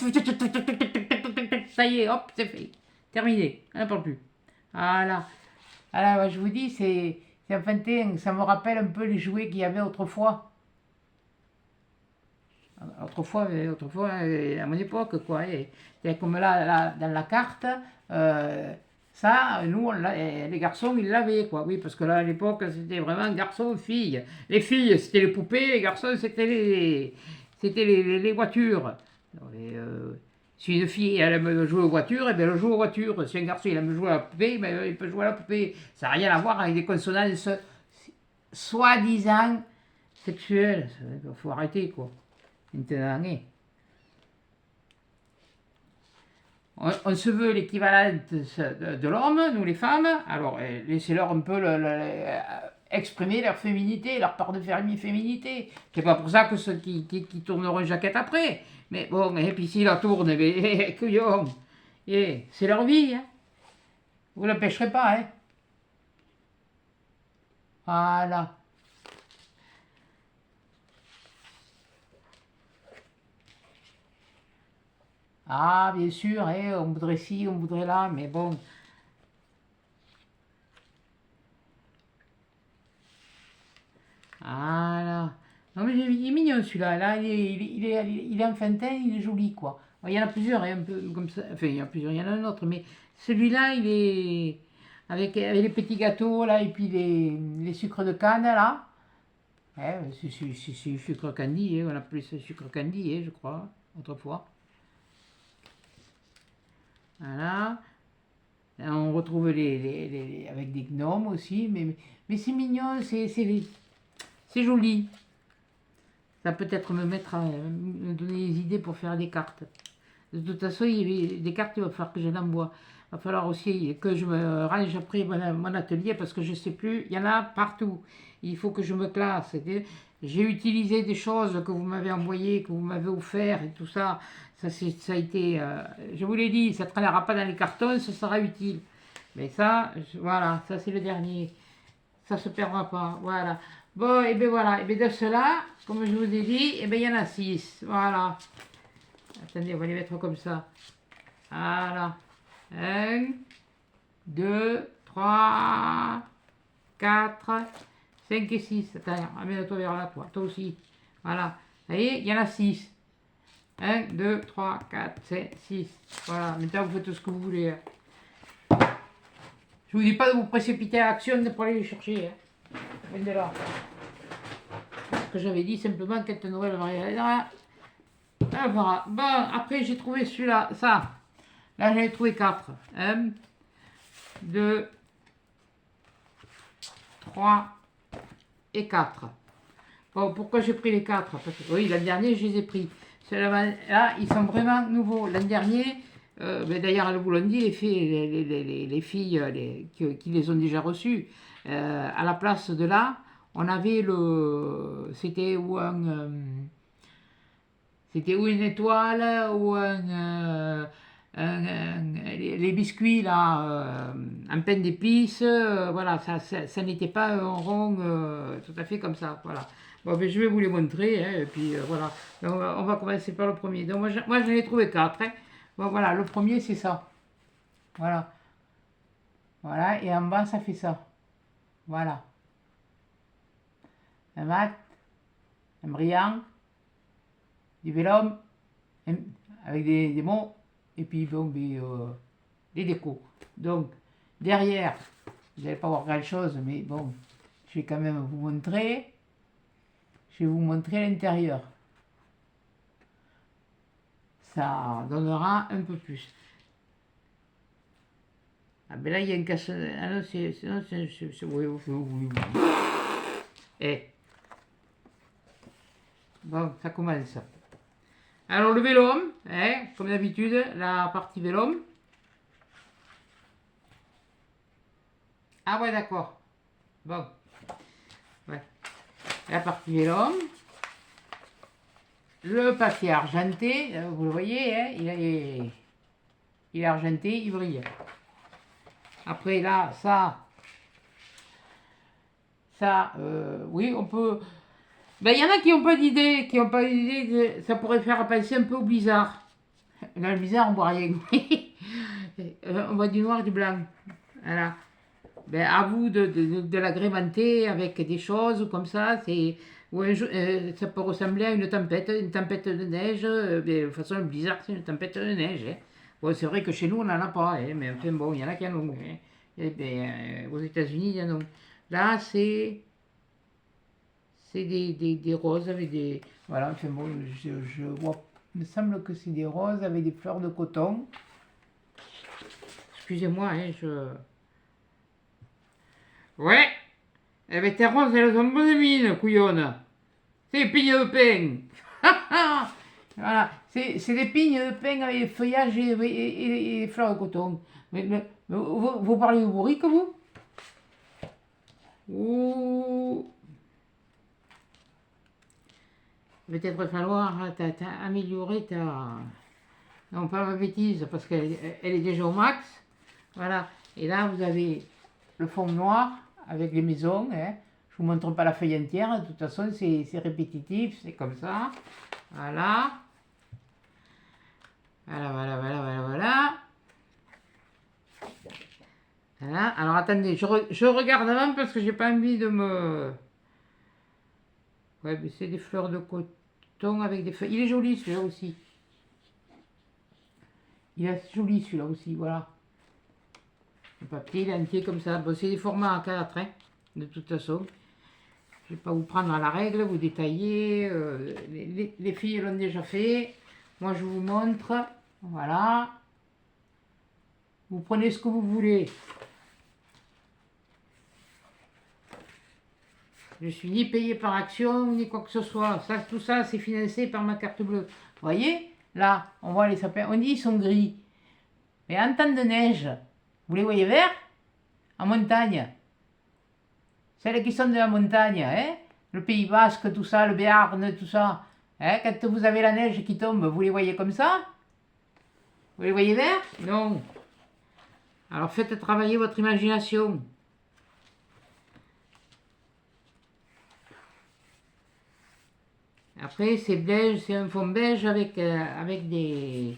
Speaker 1: ça y est, hop, c'est fait. Terminé. On n'en parle plus. Voilà. Alors, je vous dis, c'est enfantin. Ça me rappelle un peu les jouets qu'il y avait autrefois. Autrefois, à mon époque, quoi. C'est comme là, dans la carte, ça, nous, les garçons, ils l'avaient, quoi. Oui, parce que là, à l'époque, c'était vraiment garçon-fille. Les filles, c'était les poupées, les garçons, c'était les voitures. Si une fille, elle aime jouer aux voitures, eh bien, elle joue aux voitures. Si un garçon, il aime jouer à la poupée, ben, il peut jouer à la poupée. Ça n'a rien à voir avec des consonances soi-disant sexuelles. Il faut arrêter, quoi. Maintenant, on se veut l'équivalent de l'homme, nous les femmes, alors laissez-leur un peu exprimer leur féminité, leur part de féminité. C'est pas pour ça que ceux qui tourneront une jaquette après. Mais bon, et puis s'ils la tournent, couillon, c'est leur vie, hein. Vous ne l'empêcherez pas, hein. Voilà. Ah, bien sûr, hein, on voudrait ci, on voudrait là, mais bon. Voilà. Non, mais il est mignon celui-là. Là, il est enfantin, il est joli, quoi. Il y en a plusieurs, hein, un peu comme ça. Enfin, il y en a plusieurs, il y en a un autre, mais celui-là, il est avec les petits gâteaux, là, et puis les sucres de canne, là. Ouais, c'est sucre candy, hein, on appelait ça sucre candy, hein, je crois, autrefois. Voilà. Là, on retrouve avec des gnomes aussi, mais c'est mignon, c'est joli. Ça peut-être me donner des idées pour faire des cartes. De toute façon, des cartes, il va falloir que je l'envoie. Il va falloir aussi que je me range après mon atelier parce que je ne sais plus, il y en a partout. Il faut que je me classe. J'ai utilisé des choses que vous m'avez envoyées, que vous m'avez offert et tout ça. Ça a été, je vous l'ai dit, ça ne traînera pas dans les cartons, ça sera utile. Mais ça, voilà, ça c'est le dernier. Ça ne se perdra pas, voilà. Bon, et bien voilà, et bien de cela, comme je vous ai dit, et bien il y en a 6, voilà. Attendez, on va les mettre comme ça. Voilà. 1, 2, 3, 4, 5 et 6. Attends, amène-toi vers là, toi aussi. Voilà. Vous voyez, il y en a 6. 1, 2, 3, 4, 5, 6. Voilà, maintenant vous faites tout ce que vous voulez. Je vous dis pas de vous précipiter à l'action pour aller les chercher. Venez là. Ce que j'avais dit simplement quelques nouvelles variétés. Voilà. Bon, après j'ai trouvé celui-là, ça. Là j'en ai trouvé 4. 1, 2, 3 et 4. Bon, pourquoi j'ai pris les 4? Parce que, oui, l'an dernier je les ai pris. Là, ils sont vraiment nouveaux. L'an dernier, d'ailleurs, elles vous l'ont dit, les filles qui les ont déjà reçus, à la place de là, on avait c'était c'était ou une étoile ou les biscuits là, en pain d'épices, voilà, ça n'était pas un rond tout à fait comme ça, voilà. Bon, ben, je vais vous les montrer, hein, et puis voilà. Donc, on va commencer par le premier. Donc moi j'en ai trouvé 4. Hein. Bon, voilà, le premier c'est ça. Voilà. Voilà, et en bas ça fait ça. Voilà. Un mat, un brillant, du vélum, avec des mots, et puis bon, des décos. Donc, derrière, vous n'allez pas voir grand chose, mais bon, je vais quand même vous montrer. Je vais vous montrer l'intérieur. Ça donnera un peu plus. Ah ben là, il y a un casse... Ah non, c'est... Oui. Eh. Bon, ça commence. Alors, le vélum, hein, comme d'habitude, la partie vélum. Ah ouais, d'accord. Bon. Ouais. La partie vélum. Le papier argenté, vous le voyez, hein, il est argenté, il brille. Après là, ça, oui, on peut... Ben, il y en a qui n'ont pas d'idée, ça pourrait faire penser un peu au blizzard. Dans le blizzard, on voit rien. On voit du noir, du blanc. Voilà. Ben, à vous de l'agrémenter avec des choses comme ça. Ça peut ressembler à une tempête de neige. Ben, de toute façon, le blizzard, c'est une tempête de neige. Hein. Bon, c'est vrai que chez nous, on n'en a pas. Hein, mais enfin, bon, il y en a qui en ont. Hein. Et ben, aux États-Unis, il y en a. Là, c'est des roses avec des... Voilà, enfin bon, je vois... Il me semble que c'est des roses avec des fleurs de coton. Excusez-moi, hein, Ouais, eh ben tes roses, elles ont bonne mine, couillonne. C'est des pignes de pin. Voilà, c'est des pignes de pin avec des feuillages et des fleurs de coton. Mais vous parlez au bourrique, vous? Ouh. Peut-être falloir améliorer ta... Non, pas ma bêtise, parce qu'elle est déjà au max. Voilà. Et là, vous avez le fond noir avec les maisons. Hein. Je vous montre pas la feuille entière. De toute façon, c'est répétitif. C'est comme ça. Voilà. Voilà. Voilà. Alors, attendez. Je regarde avant parce que j'ai pas envie de me... Ouais, mais c'est des fleurs de coton avec des feuilles. Il est joli, celui-là aussi. Il est joli, celui-là aussi. Voilà. Le papier, il est entier comme ça. Bon, c'est des formats A4, hein, de toute façon. Je ne vais pas vous prendre à la règle, vous détailler. Les filles l'ont déjà fait. Moi, je vous montre. Voilà. Vous prenez ce que vous voulez. Je suis ni payé par action, ni quoi que ce soit. Tout ça, c'est financé par ma carte bleue. Vous voyez? Là, on voit les sapins. On dit qu'ils sont gris. Mais en temps de neige, vous les voyez verts? En montagne. Celles qui sont de la montagne, hein? Le Pays Basque, tout ça, le Béarn, tout ça. Hein? Quand vous avez la neige qui tombe, vous les voyez comme ça? Vous les voyez verts? Non. Alors faites travailler votre imagination. Après, c'est beige, c'est un fond beige avec des...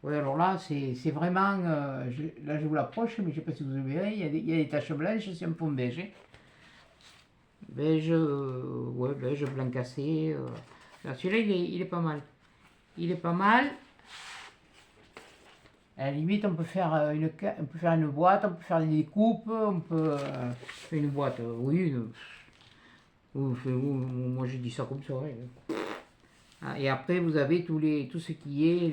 Speaker 1: Oui, alors là, c'est vraiment... là, je vous l'approche, mais je ne sais pas si vous le verrez. Il y a des taches blanches, c'est un fond beige. Hein. Beige, ouais, beige, blanc cassé. Celui-là, il est pas mal. Il est pas mal. À la limite, on peut faire une boîte, on peut faire des découpes, on peut... une boîte, oui. Moi, je dis ça comme ça. Hein. Ah, et après, vous avez tout ce qui est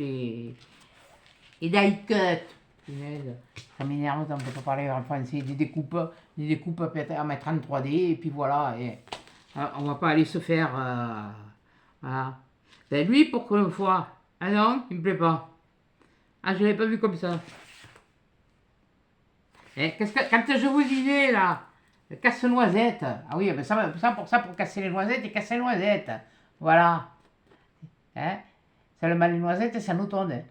Speaker 1: les die cut. Punaise, ça m'énerve, on ne peut pas parler en français. Des découpes à mettre en 3D, et puis voilà. Et, on va pas aller se faire... voilà. Ben, lui, pour une fois, ah non, il me plaît pas. Ah, je l'avais pas vu comme ça. Et quand je vous disais, là, le casse-noisette, ah oui, ben pour casser les noisettes et casser les noisettes. Voilà. Hein? Ça le mal les noisettes, ça nous tourne. Hein?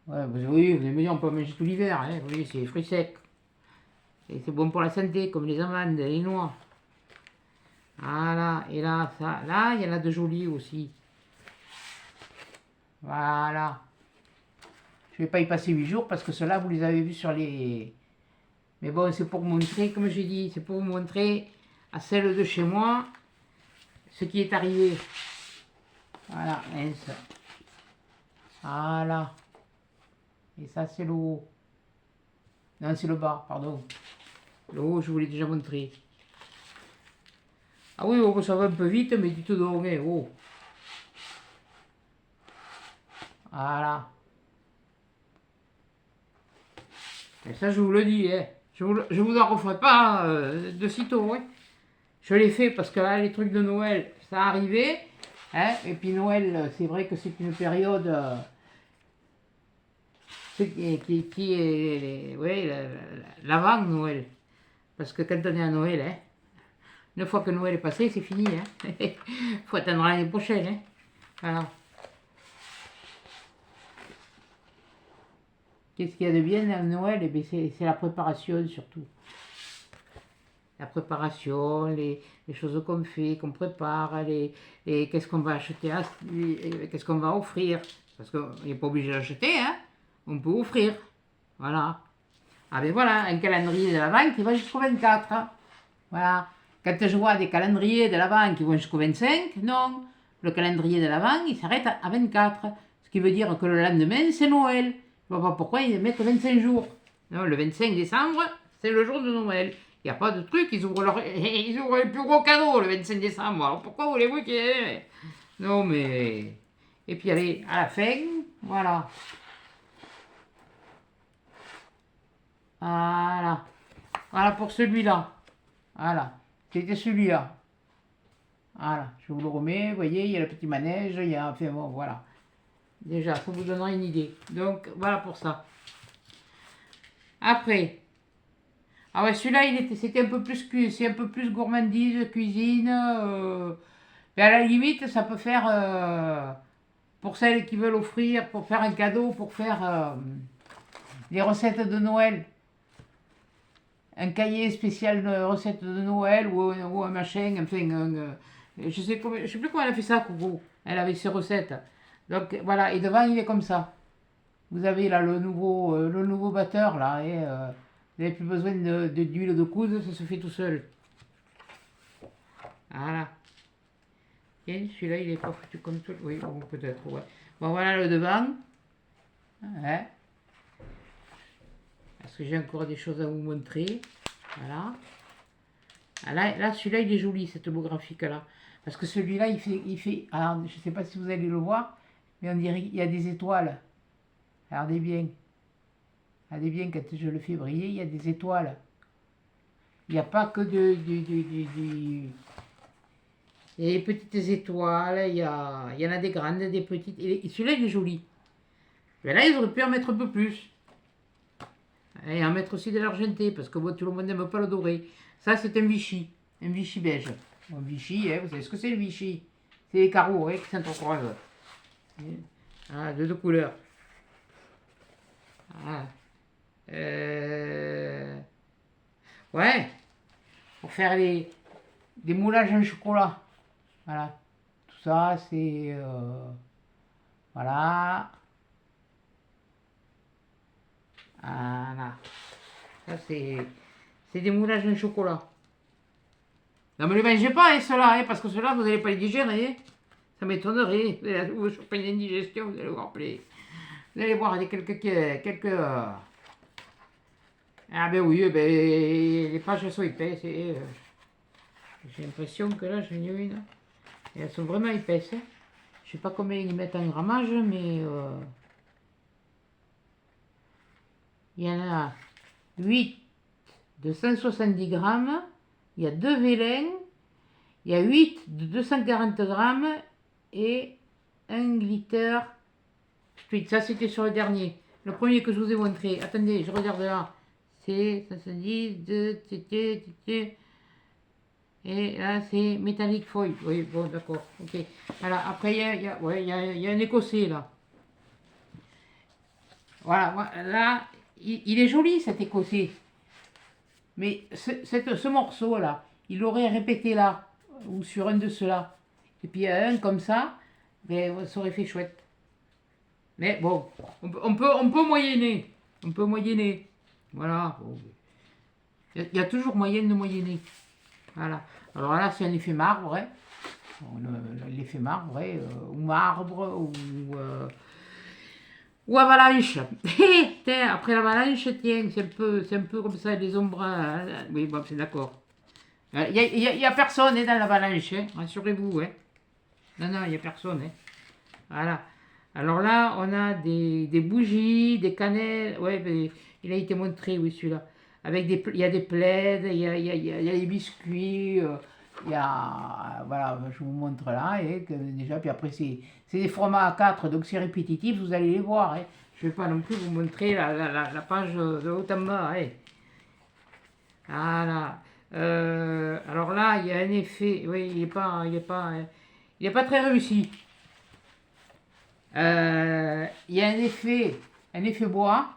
Speaker 1: Ouais, oui, vous allez me dire, on peut manger tout l'hiver. Hein? Oui, c'est des fruits secs. Et c'est bon pour la santé, comme les amandes, les noix. Voilà. Et là, là, il y en a de jolis aussi. Voilà. Je ne vais pas y passer 8 jours parce que ceux-là, vous les avez vus sur les... Mais bon, c'est pour montrer, comme j'ai dit, c'est pour vous montrer à celle de chez moi ce qui est arrivé. Voilà, ça. Voilà. Et ça, c'est le haut. Non, c'est le bas, pardon. Le haut, je vous l'ai déjà montré. Ah oui, oh, ça va un peu vite, mais du tout donc, hein, oh. Voilà. Et ça, je vous le dis, hein. Je vous en referai pas de sitôt. Hein. Je l'ai fait parce que là, les trucs de Noël, ça arrivait. Hein. Et puis Noël, c'est vrai que c'est une période qui est ouais, l'avant Noël. Parce que quand on est à Noël, hein, une fois que Noël est passé, c'est fini. Hein. Faut attendre l'année prochaine. Hein. Voilà. qu'est-ce qu'il y a de bien dans Noël? Eh bien, c'est la préparation surtout. La préparation, les choses qu'on fait, qu'on prépare, qu'est-ce qu'on va acheter, qu'est-ce qu'on va offrir. Parce qu'on n'est pas obligé d'acheter, hein. On peut offrir. Voilà. Ah ben voilà, un calendrier de l'Avent qui va jusqu'au 24. Hein. Voilà. Quand je vois des calendriers de l'Avent qui vont jusqu'au 25, non. Le calendrier de l'Avent, il s'arrête à 24. Ce qui veut dire que le lendemain, c'est Noël. Je ne vois pas pourquoi ils mettent 25 jours. Non, le 25 décembre, c'est le jour de Noël. Il n'y a pas de truc, ils ouvrent les plus gros cadeaux le 25 décembre. Alors pourquoi voulez-vous qu'il y ait... Non mais... Et puis allez, à la fin, voilà. Voilà. Voilà pour celui-là. Voilà. C'était celui-là. Voilà. Je vous le remets. Vous voyez, il y a le petit manège. Il y a... Enfin bon, voilà. Déjà, ça vous donnera une idée. Donc, voilà pour ça. Après. Ah ouais, celui-là, c'était un peu plus... C'est un peu plus gourmandise, cuisine. Mais à la limite, ça peut faire... pour celles qui veulent offrir, pour faire un cadeau, pour faire des recettes de Noël. Un cahier spécial de recettes de Noël ou un machin, enfin, je sais plus comment elle a fait ça, Coco. Elle avait ses recettes. Donc voilà, et devant il est comme ça. Vous avez là le nouveau batteur là, et vous n'avez plus besoin d'huile de coude, ça se fait tout seul. Voilà. Et celui-là il est pas foutu comme tout. Oui, bon, peut-être, ouais. Bon voilà le devant. Ouais. Parce que j'ai encore des choses à vous montrer. Voilà. Ah, là celui-là, il est joli, cette holographique-là. Parce que celui-là, il fait... Alors, je ne sais pas si vous allez le voir, mais on dirait qu'il y a des étoiles. Regardez bien. Regardez bien, quand je le fais briller, il y a des étoiles. Il n'y a pas que des petites étoiles. Il y en a des grandes, des petites. Et celui-là, il est joli. Mais là, ils auraient pu en mettre un peu plus. Et en mettre aussi de l'argenté, parce que bon, tout le monde n'aime pas le doré. Ça, c'est un Vichy beige. Un Vichy, hein, vous savez ce que c'est le Vichy? C'est les carreaux hein, qui s'entrecroisent. Ah, de deux couleurs. Ah. Ouais, pour faire des moulages en chocolat. Voilà. Tout ça, c'est... voilà. Voilà. Ça, c'est des moulages en chocolat. Non, mais ne les mangez pas, hein, ceux-là, hein, parce que ceux-là, vous n'allez pas les digérer. Ça m'étonnerait. Vous chopez une indigestion, vous allez vous rappeler. Vous allez voir des quelques... Ah ben oui, ben, les pages sont épaisses. J'ai l'impression que là, j'en ai une. Et elles sont vraiment épaisses. Hein. Je sais pas combien ils mettent en grammage, mais... il y en a 8 de 170 grammes. Il y a 2 vélins. Il y a 8 de 240 grammes. Et un glitter. Ça, c'était sur le dernier. Le premier que je vous ai montré. Attendez, je regarde là. C'est 170, 2, et là, c'est métallique foil. Oui, bon, d'accord. Ok. Voilà, après, il y a un écossais là. Voilà, là, il est joli cet écossais. Mais ce morceau-là, il l'aurait répété là, ou sur un de ceux-là. Et puis un comme ça, ben, ça aurait fait chouette. Mais bon, on peut moyenner. On peut moyenner. Voilà. Bon. Il y a toujours moyen de moyenner. Voilà. Alors là, c'est un effet marbre. Hein. L'effet marbre, hein, ou marbre, ou avalanche. Après l'avalanche, tiens, c'est un peu comme ça, les ombres. Hein. Oui, bon, c'est d'accord. Il n'y a personne hein, dans l'avalanche, hein, rassurez-vous. Hein. Non, il n'y a personne. Hein. Voilà. Alors là, on a des bougies, des cannelles. Ouais, ben, il a été montré, oui, celui-là. Il y a des plaids, il y a des biscuits. Il y a, voilà, je vous montre là, et que déjà, puis après, c'est des formats A4, donc c'est répétitif, vous allez les voir. Hein. Je ne vais pas non plus vous montrer la page de haut en bas. Hein. Voilà. Alors là, il y a un effet, oui, il n'est pas très réussi. Il y a un effet bois,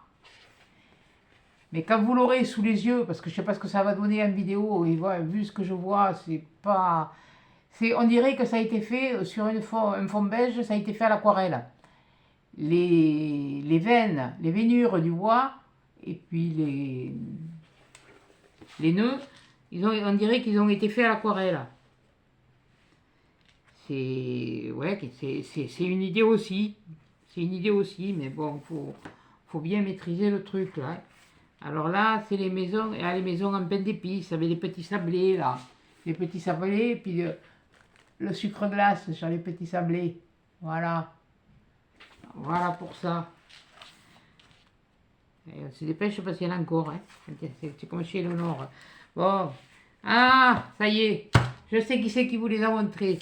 Speaker 1: Mais quand vous l'aurez sous les yeux, parce que je sais pas ce que ça va donner en vidéo, et voilà, vu ce que je vois, c'est pas... On dirait que ça a été fait sur un fond beige, ça a été fait à l'aquarelle. Les veines, les vénures du bois, et puis les nœuds, on dirait qu'ils ont été faits à l'aquarelle. Ouais, c'est une idée aussi. C'est une idée aussi, mais bon, faut bien maîtriser le truc là. Alors là, c'est les maisons, les maisons en pain d'épices, avec les petits sablés là. Les petits sablés, et puis le sucre glace sur les petits sablés. Voilà. Voilà pour ça. Et on se dépêche parce qu'il y en a encore. Hein. C'est comme chez Léonore. Bon. Ah, ça y est. Je sais qui c'est qui vous les a montrés.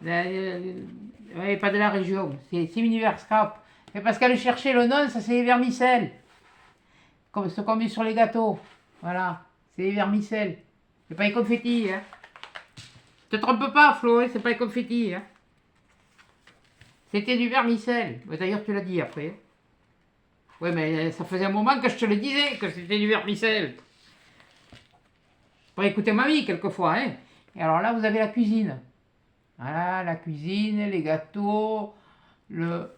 Speaker 1: Ouais, pas de la région. C'est Univers Scrap. Mais parce qu'elle cherchait le nom, ça c'est les vermicelles. Comme ce qu'on met sur les gâteaux. Voilà. C'est les vermicelles. C'est pas les confettis. Hein. Te trompe pas, Flo. Hein, c'est pas les confettis. Hein. C'était du vermicelle. D'ailleurs, tu l'as dit après. Oui, mais ça faisait un moment que je te le disais, que c'était du vermicelle. Pour écouter mamie, quelquefois. Hein. Et alors là, vous avez la cuisine. Voilà, la cuisine, les gâteaux, la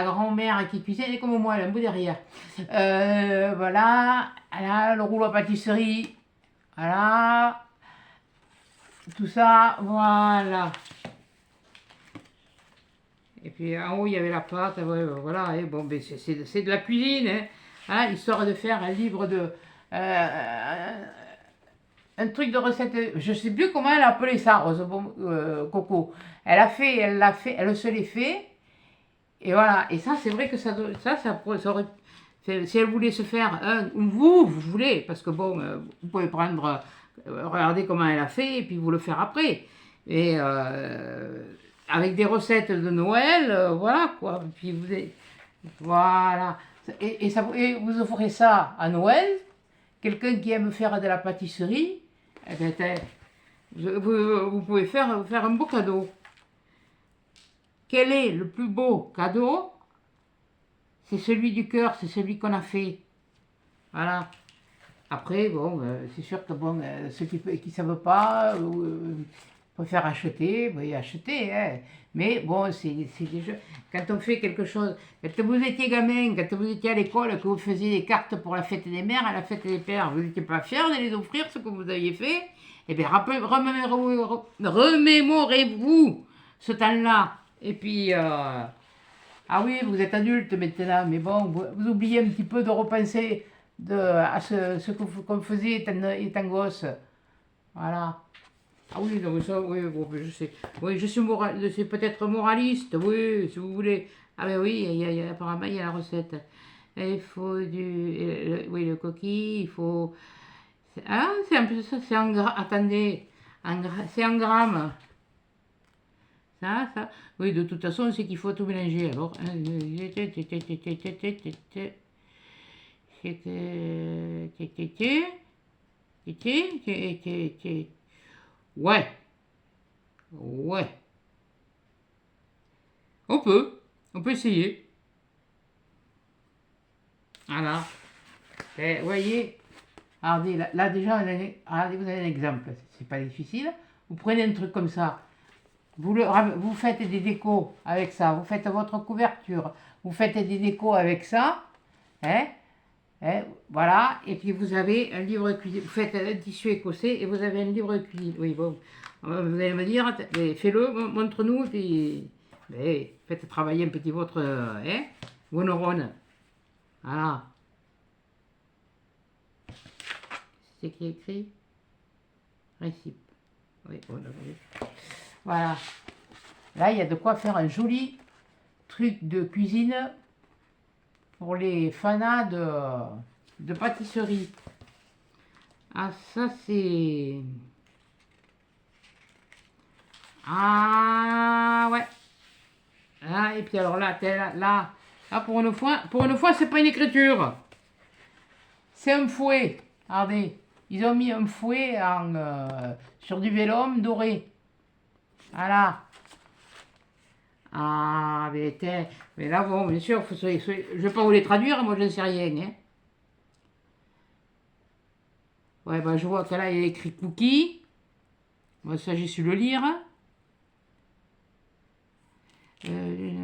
Speaker 1: grand-mère qui cuisine, elle est comme moi, elle a un bout derrière. Voilà, là, le rouleau à pâtisserie. Voilà. Tout ça, voilà. Et puis en haut, il y avait la pâte, voilà, et bon, ben, c'est de la cuisine, hein, hein, histoire de faire un livre de... un truc de recette, je sais plus comment elle a appelé ça, Rose Coco. Elle se l'est fait, et voilà, et ça, c'est vrai que ça aurait... Si elle voulait se faire un, ou vous voulez, parce que bon, vous pouvez prendre, regarder comment elle a fait, et puis vous le faire après. Et avec des recettes de Noël, voilà quoi. Puis voilà. Et vous offrez ça à Noël, quelqu'un qui aime faire de la pâtisserie, eh ben, vous pouvez faire un beau cadeau. Quel est le plus beau cadeau? C'est celui du cœur, c'est celui qu'on a fait. Voilà. Après, bon, c'est sûr que bon, ceux qui ne savent pas, préfèrent acheter, oui, acheter, hein. Mais bon, c'est déjà, quand on fait quelque chose, quand vous étiez gamin, quand vous étiez à l'école, que vous faisiez des cartes pour la fête des mères, à la fête des pères, vous n'étiez pas fiers de les offrir, ce que vous aviez fait, eh bien, remémorez-vous ce temps-là. Et puis, ah oui, vous êtes adulte maintenant, mais bon, vous oubliez un petit peu de repenser à ce qu'on faisait étant gosse. Voilà. Ah oui, donc ça, oui, bon, je sais. Oui, je suis peut-être moraliste, oui, si vous voulez. Ah ben oui, apparemment, il y a la recette. Il faut oui, le coquille, il faut... Ah, c'est un peu ça, c'est en gras, attendez, c'est en grammes. Ça. Oui, de toute façon, c'est qu'il faut tout mélanger. Alors, ouais, on peut essayer. Voilà. Et, vous voyez, regardez, là déjà, regardez, vous avez un exemple, c'est pas difficile. Vous prenez un truc comme ça. Vous faites des décos avec ça, vous faites votre couverture, vous faites des décos avec ça, hein, voilà, et puis vous avez un livre de cuisine, vous faites un tissu écossais et vous avez un livre de cuisine. Oui, bon, vous allez me dire, fais-le, montre-nous, puis faites travailler un petit vos neurones. Voilà. C'est qui écrit Récip. Oui, voilà. Là, il y a de quoi faire un joli truc de cuisine pour les fanas de pâtisserie. Ah, ça c'est... Ah, ouais. Ah, et puis alors là, là, pour une fois, c'est pas une écriture. C'est un fouet. Regardez, ils ont mis un fouet sur du vélum doré. Voilà. Ah, mais là, bon, bien sûr, je ne vais pas vous les traduire, moi je ne sais rien. Hein. Ouais, bah, je vois que là, il y a écrit cookie. Moi, ça, j'ai su le lire. Ouais,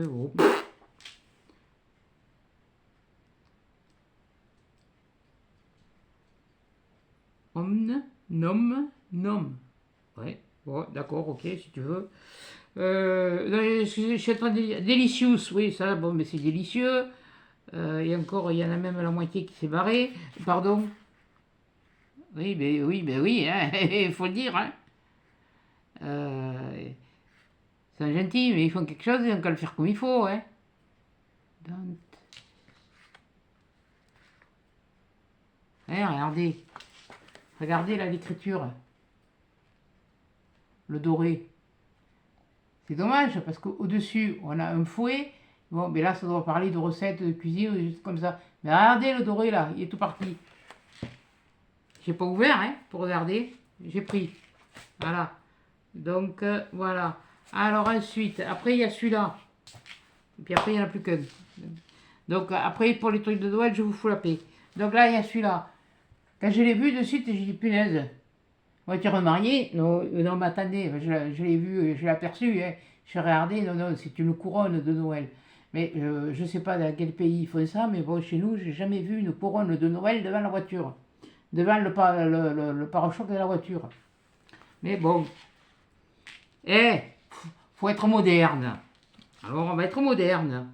Speaker 1: bon. Nom. Ouais, bon, d'accord, ok, si tu veux. Je suis en train de dire delicious, oui, ça, bon, mais c'est délicieux. Et encore, il y en a même la moitié qui s'est barrée. Pardon. Oui, hein, il faut le dire. Hein. Euh, c'est gentil, mais ils font quelque chose et on peut le faire comme il faut. Hein. Donc, hein, regardez là l'écriture, le doré. C'est dommage parce qu'au-dessus, on a un fouet. Bon, mais là, ça doit parler de recettes de cuisine ou juste comme ça. Mais regardez le doré là, il est tout parti. J'ai pas ouvert hein, pour regarder. J'ai pris. Voilà. Donc, voilà. Alors ensuite, après, il y a celui-là. Et puis après, il n'y en a plus qu'un. Donc, après, pour les trucs de Noël, je vous fous la paix. Donc là, il y a celui-là. Quand je l'ai vu de suite, j'ai dit, punaise. Voiture remariée, non, non, mais attendez, je l'ai vu, je l'ai aperçu, hein. Je suis regardé, non, c'est une couronne de Noël. Mais je ne sais pas dans quel pays ils font ça, mais bon, chez nous, j'ai jamais vu une couronne de Noël devant la voiture, devant le pare-choc de la voiture. Mais bon, faut être moderne. Alors, on va être moderne.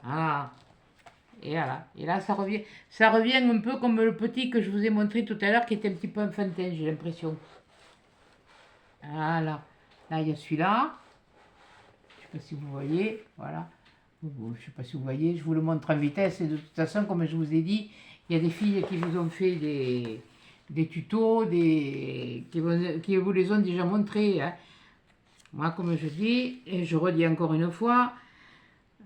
Speaker 1: Voilà. Et voilà. Et là, ça revient un peu comme le petit que je vous ai montré tout à l'heure, qui était un petit peu enfantin, j'ai l'impression. Voilà. Là, il y a celui-là. Je ne sais pas si vous voyez. Voilà. Je ne sais pas si vous voyez. Je vous le montre en vitesse. Et de toute façon, comme je vous ai dit, il y a des filles qui vous ont fait des tutos, qui vous les ont déjà montrés. Hein. Moi, comme je dis, et je redis encore une fois,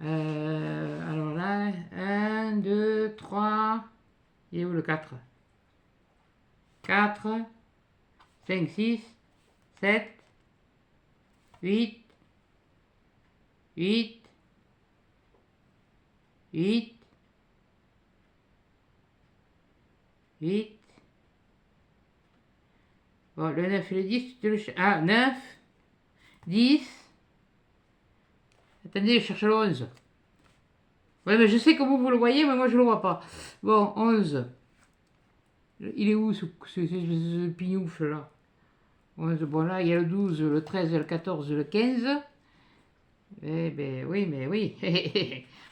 Speaker 1: alors là, 1, 2, 3, et où le 4 4, 5, 6, 7, 8, 8, 8, 8. Bon, le 9 et le 10, tu le ah, 9, 10. Attendez, je cherche le 11. Ouais, mais je sais que vous le voyez, mais moi je le vois pas. Bon, 11. Il est où ce pignouf là? 11, bon là, il y a le 12, le 13, le 14, le 15. Eh ben oui, mais oui.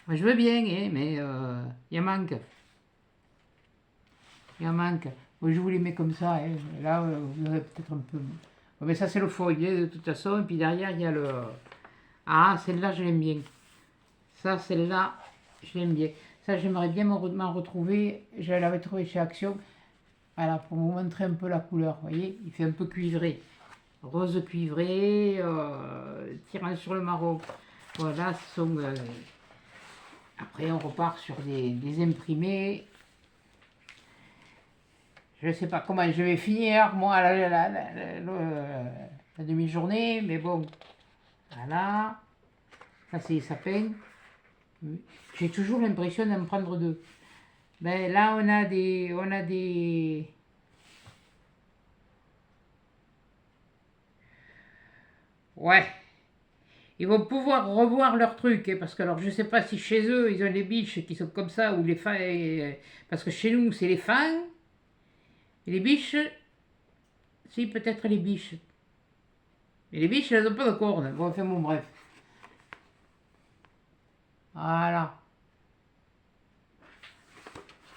Speaker 1: Moi je veux bien, hein, mais il y en manque. Il en manque. Moi, je vous les mets comme ça. Hein. Là, vous aurez peut-être un peu. Bon, mais ça, c'est le foyer de toute façon. Et puis derrière, il y a le. Ah, celle-là, je l'aime bien. Ça, celle-là, je l'aime bien. Ça, j'aimerais bien m'en retrouver. Je l'avais trouvé chez Action. Voilà, pour vous montrer un peu la couleur. Vous voyez, il fait un peu cuivré. Rose cuivré, tirant sur le marron. Voilà, ce sont. Après, on repart sur des imprimés. Je ne sais pas comment je vais finir, moi, la demi-journée, mais bon, voilà. Ça, c'est les sapins. J'ai toujours l'impression d'en prendre deux. Ben, là, on a des... Ouais. Ils vont pouvoir revoir leur truc, hein, parce que alors je sais pas si chez eux, ils ont des biches qui sont comme ça, ou les fins... parce que chez nous, c'est les fins, et les biches... Si, peut-être les biches. Et les biches, elles n'ont pas de cornes. Bon, enfin bon, bref. Voilà.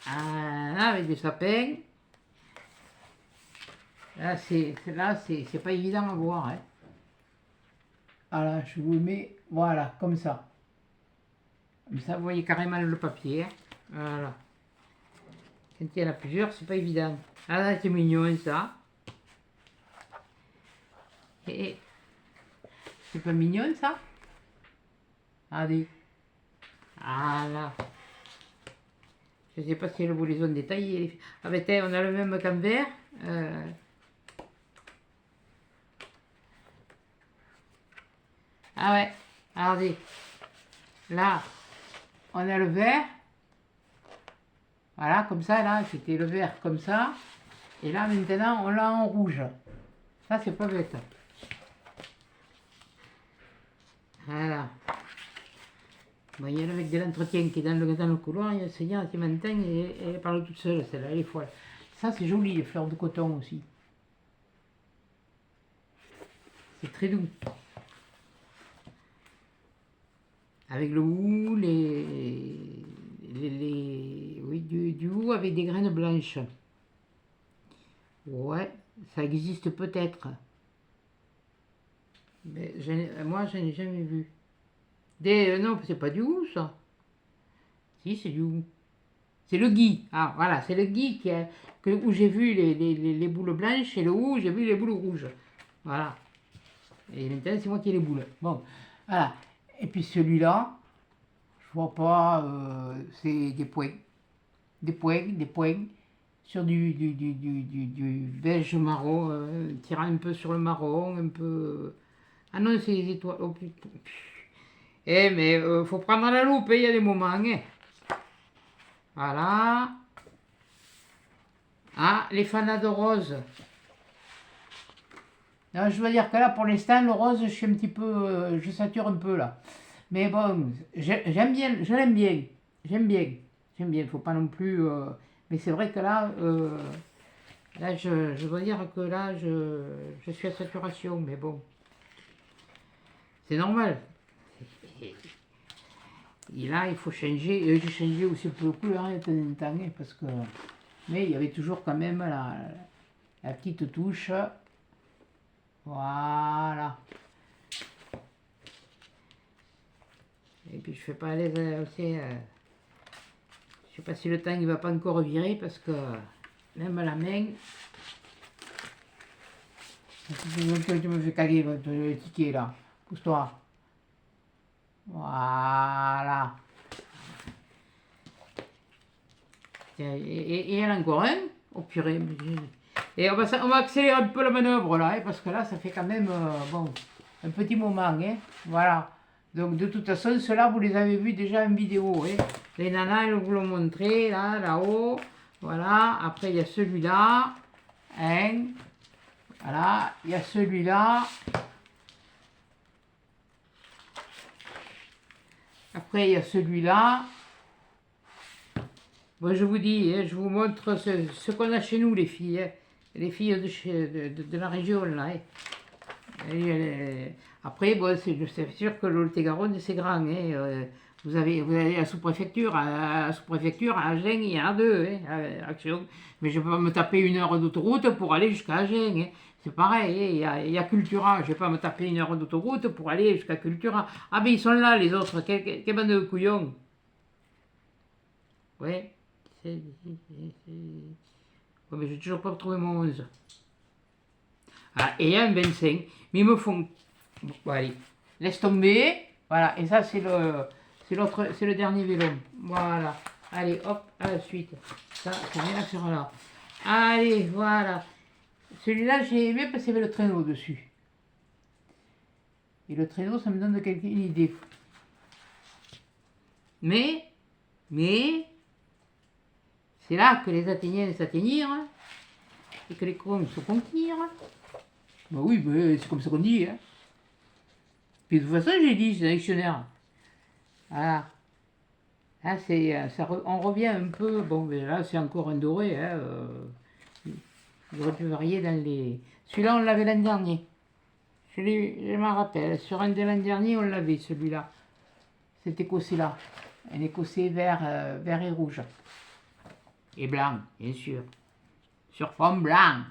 Speaker 1: Là, avec des sapins. Là, c'est pas évident à voir. Hein. Voilà, je vous le mets, voilà, comme ça. Comme ça, vous voyez carrément le papier. Hein. Voilà. Quand il y en a plusieurs, c'est pas évident. Ah là, c'est mignon, ça. Et c'est pas mignon, ça? Allez. Voilà. Je sais pas si vous les ont détaillés. Ah ben, on a le même qu'en vert. Ah ouais, regardez. Là, on a le vert. Voilà, comme ça, là, c'était le vert comme ça. Et là, maintenant, on l'a en rouge. Ça, c'est pas bête. Voilà. Bon, il y en a avec de l'entretien qui est dans le couloir, il y a Seigneur qui m'entend et elle parle toute seule, celle-là, elle est folle. Ça, c'est joli, les fleurs de coton aussi. C'est très doux. Avec le hou, oui, du hou avec des graines blanches. Ouais, ça existe peut-être. Mais moi, je n'ai jamais vu. Non, c'est pas du hou, ça. Si, c'est du hou. C'est le gui. Ah, voilà, c'est le gui où j'ai vu les boules blanches et le hou, j'ai vu les boules rouges. Voilà. Et maintenant, c'est moi qui ai les boules. Bon, voilà. Et puis celui-là, je vois pas, c'est des points. Des points sur du beige marron, tirant un peu sur le marron, un peu. Ah non, c'est les étoiles. Oh, putain. Eh, mais faut prendre la loupe, il y a des moments. Hein. Voilà. Ah, les fanades roses. Non, je veux dire que là, pour l'instant, le rose, je suis un petit peu. Je sature un peu là. Mais bon, j'aime bien, je l'aime bien. J'aime bien. J'aime bien, il faut pas non plus. Mais c'est vrai que là, je dois dire que là, je suis à saturation, mais bon. C'est normal. Et là, il faut changer. J'ai changé aussi un peu de couleur de temps en temps, hein, parce que. Mais il y avait toujours quand même la petite touche. Voilà. Et puis je fais pas à l'aise aussi. Je sais pas si le temps il va pas encore virer parce que même la main. Tu me fais caler le ticket là. Pousse-toi. Voilà. Et elle encore un. Oh purée. Et on va accélérer un peu la manœuvre là, hein, parce que là ça fait quand même bon, un petit moment. Hein, voilà. Donc de toute façon, ceux-là vous les avez vus déjà en vidéo. Hein. Les nanas, elles vous l'ont montré là-haut. Voilà. Après il y a celui-là. Hein. Voilà. Il y a celui-là. Après il y a celui-là. Bon, je vous dis, hein, je vous montre ce qu'on a chez nous, les filles. Hein. Les filles de la région, là. Hein. Après, bon, c'est sûr que le Lot-et-Garonne, c'est grand. Hein. Vous avez la sous-préfecture. À la sous-préfecture, à Agen, il y en a deux. Hein, Action. Mais je ne vais pas me taper 1 heure d'autoroute pour aller jusqu'à Agen. Hein. C'est pareil, hein. Il y a Cultura. Je ne vais pas me taper 1 heure d'autoroute pour aller jusqu'à Cultura. Ah, ben ils sont là, les autres. Quelle bande de couillons. Ouais. Ouais, mais j'ai toujours pas trouvé mon 11. Ah, et un 25. Mais ils me font. Bon, allez, laisse tomber. Voilà, et ça, c'est le dernier vélo. Voilà. Allez, hop, à la suite. Ça, c'est rien à faire là. Allez, voilà. Celui-là, j'ai aimé parce qu'il y avait le traîneau dessus. Et le traîneau, ça me donne une idée. Mais, c'est là que les Athéniens s'atteignirent et que les cons se conquirent. Bah oui, c'est comme ça qu'on dit. Hein. Puis de toute façon, j'ai dit, c'est un dictionnaire. Voilà. Là, on revient un peu. Bon, mais là, c'est encore un doré. Hein, il aurait pu varier dans les. Celui-là, on l'avait l'an dernier. Je m'en rappelle. Sur un de l'an dernier, on l'avait, celui-là. Cet écossais-là. Un écossais vert et rouge. Et blanc, bien sûr. Sur fond blanc.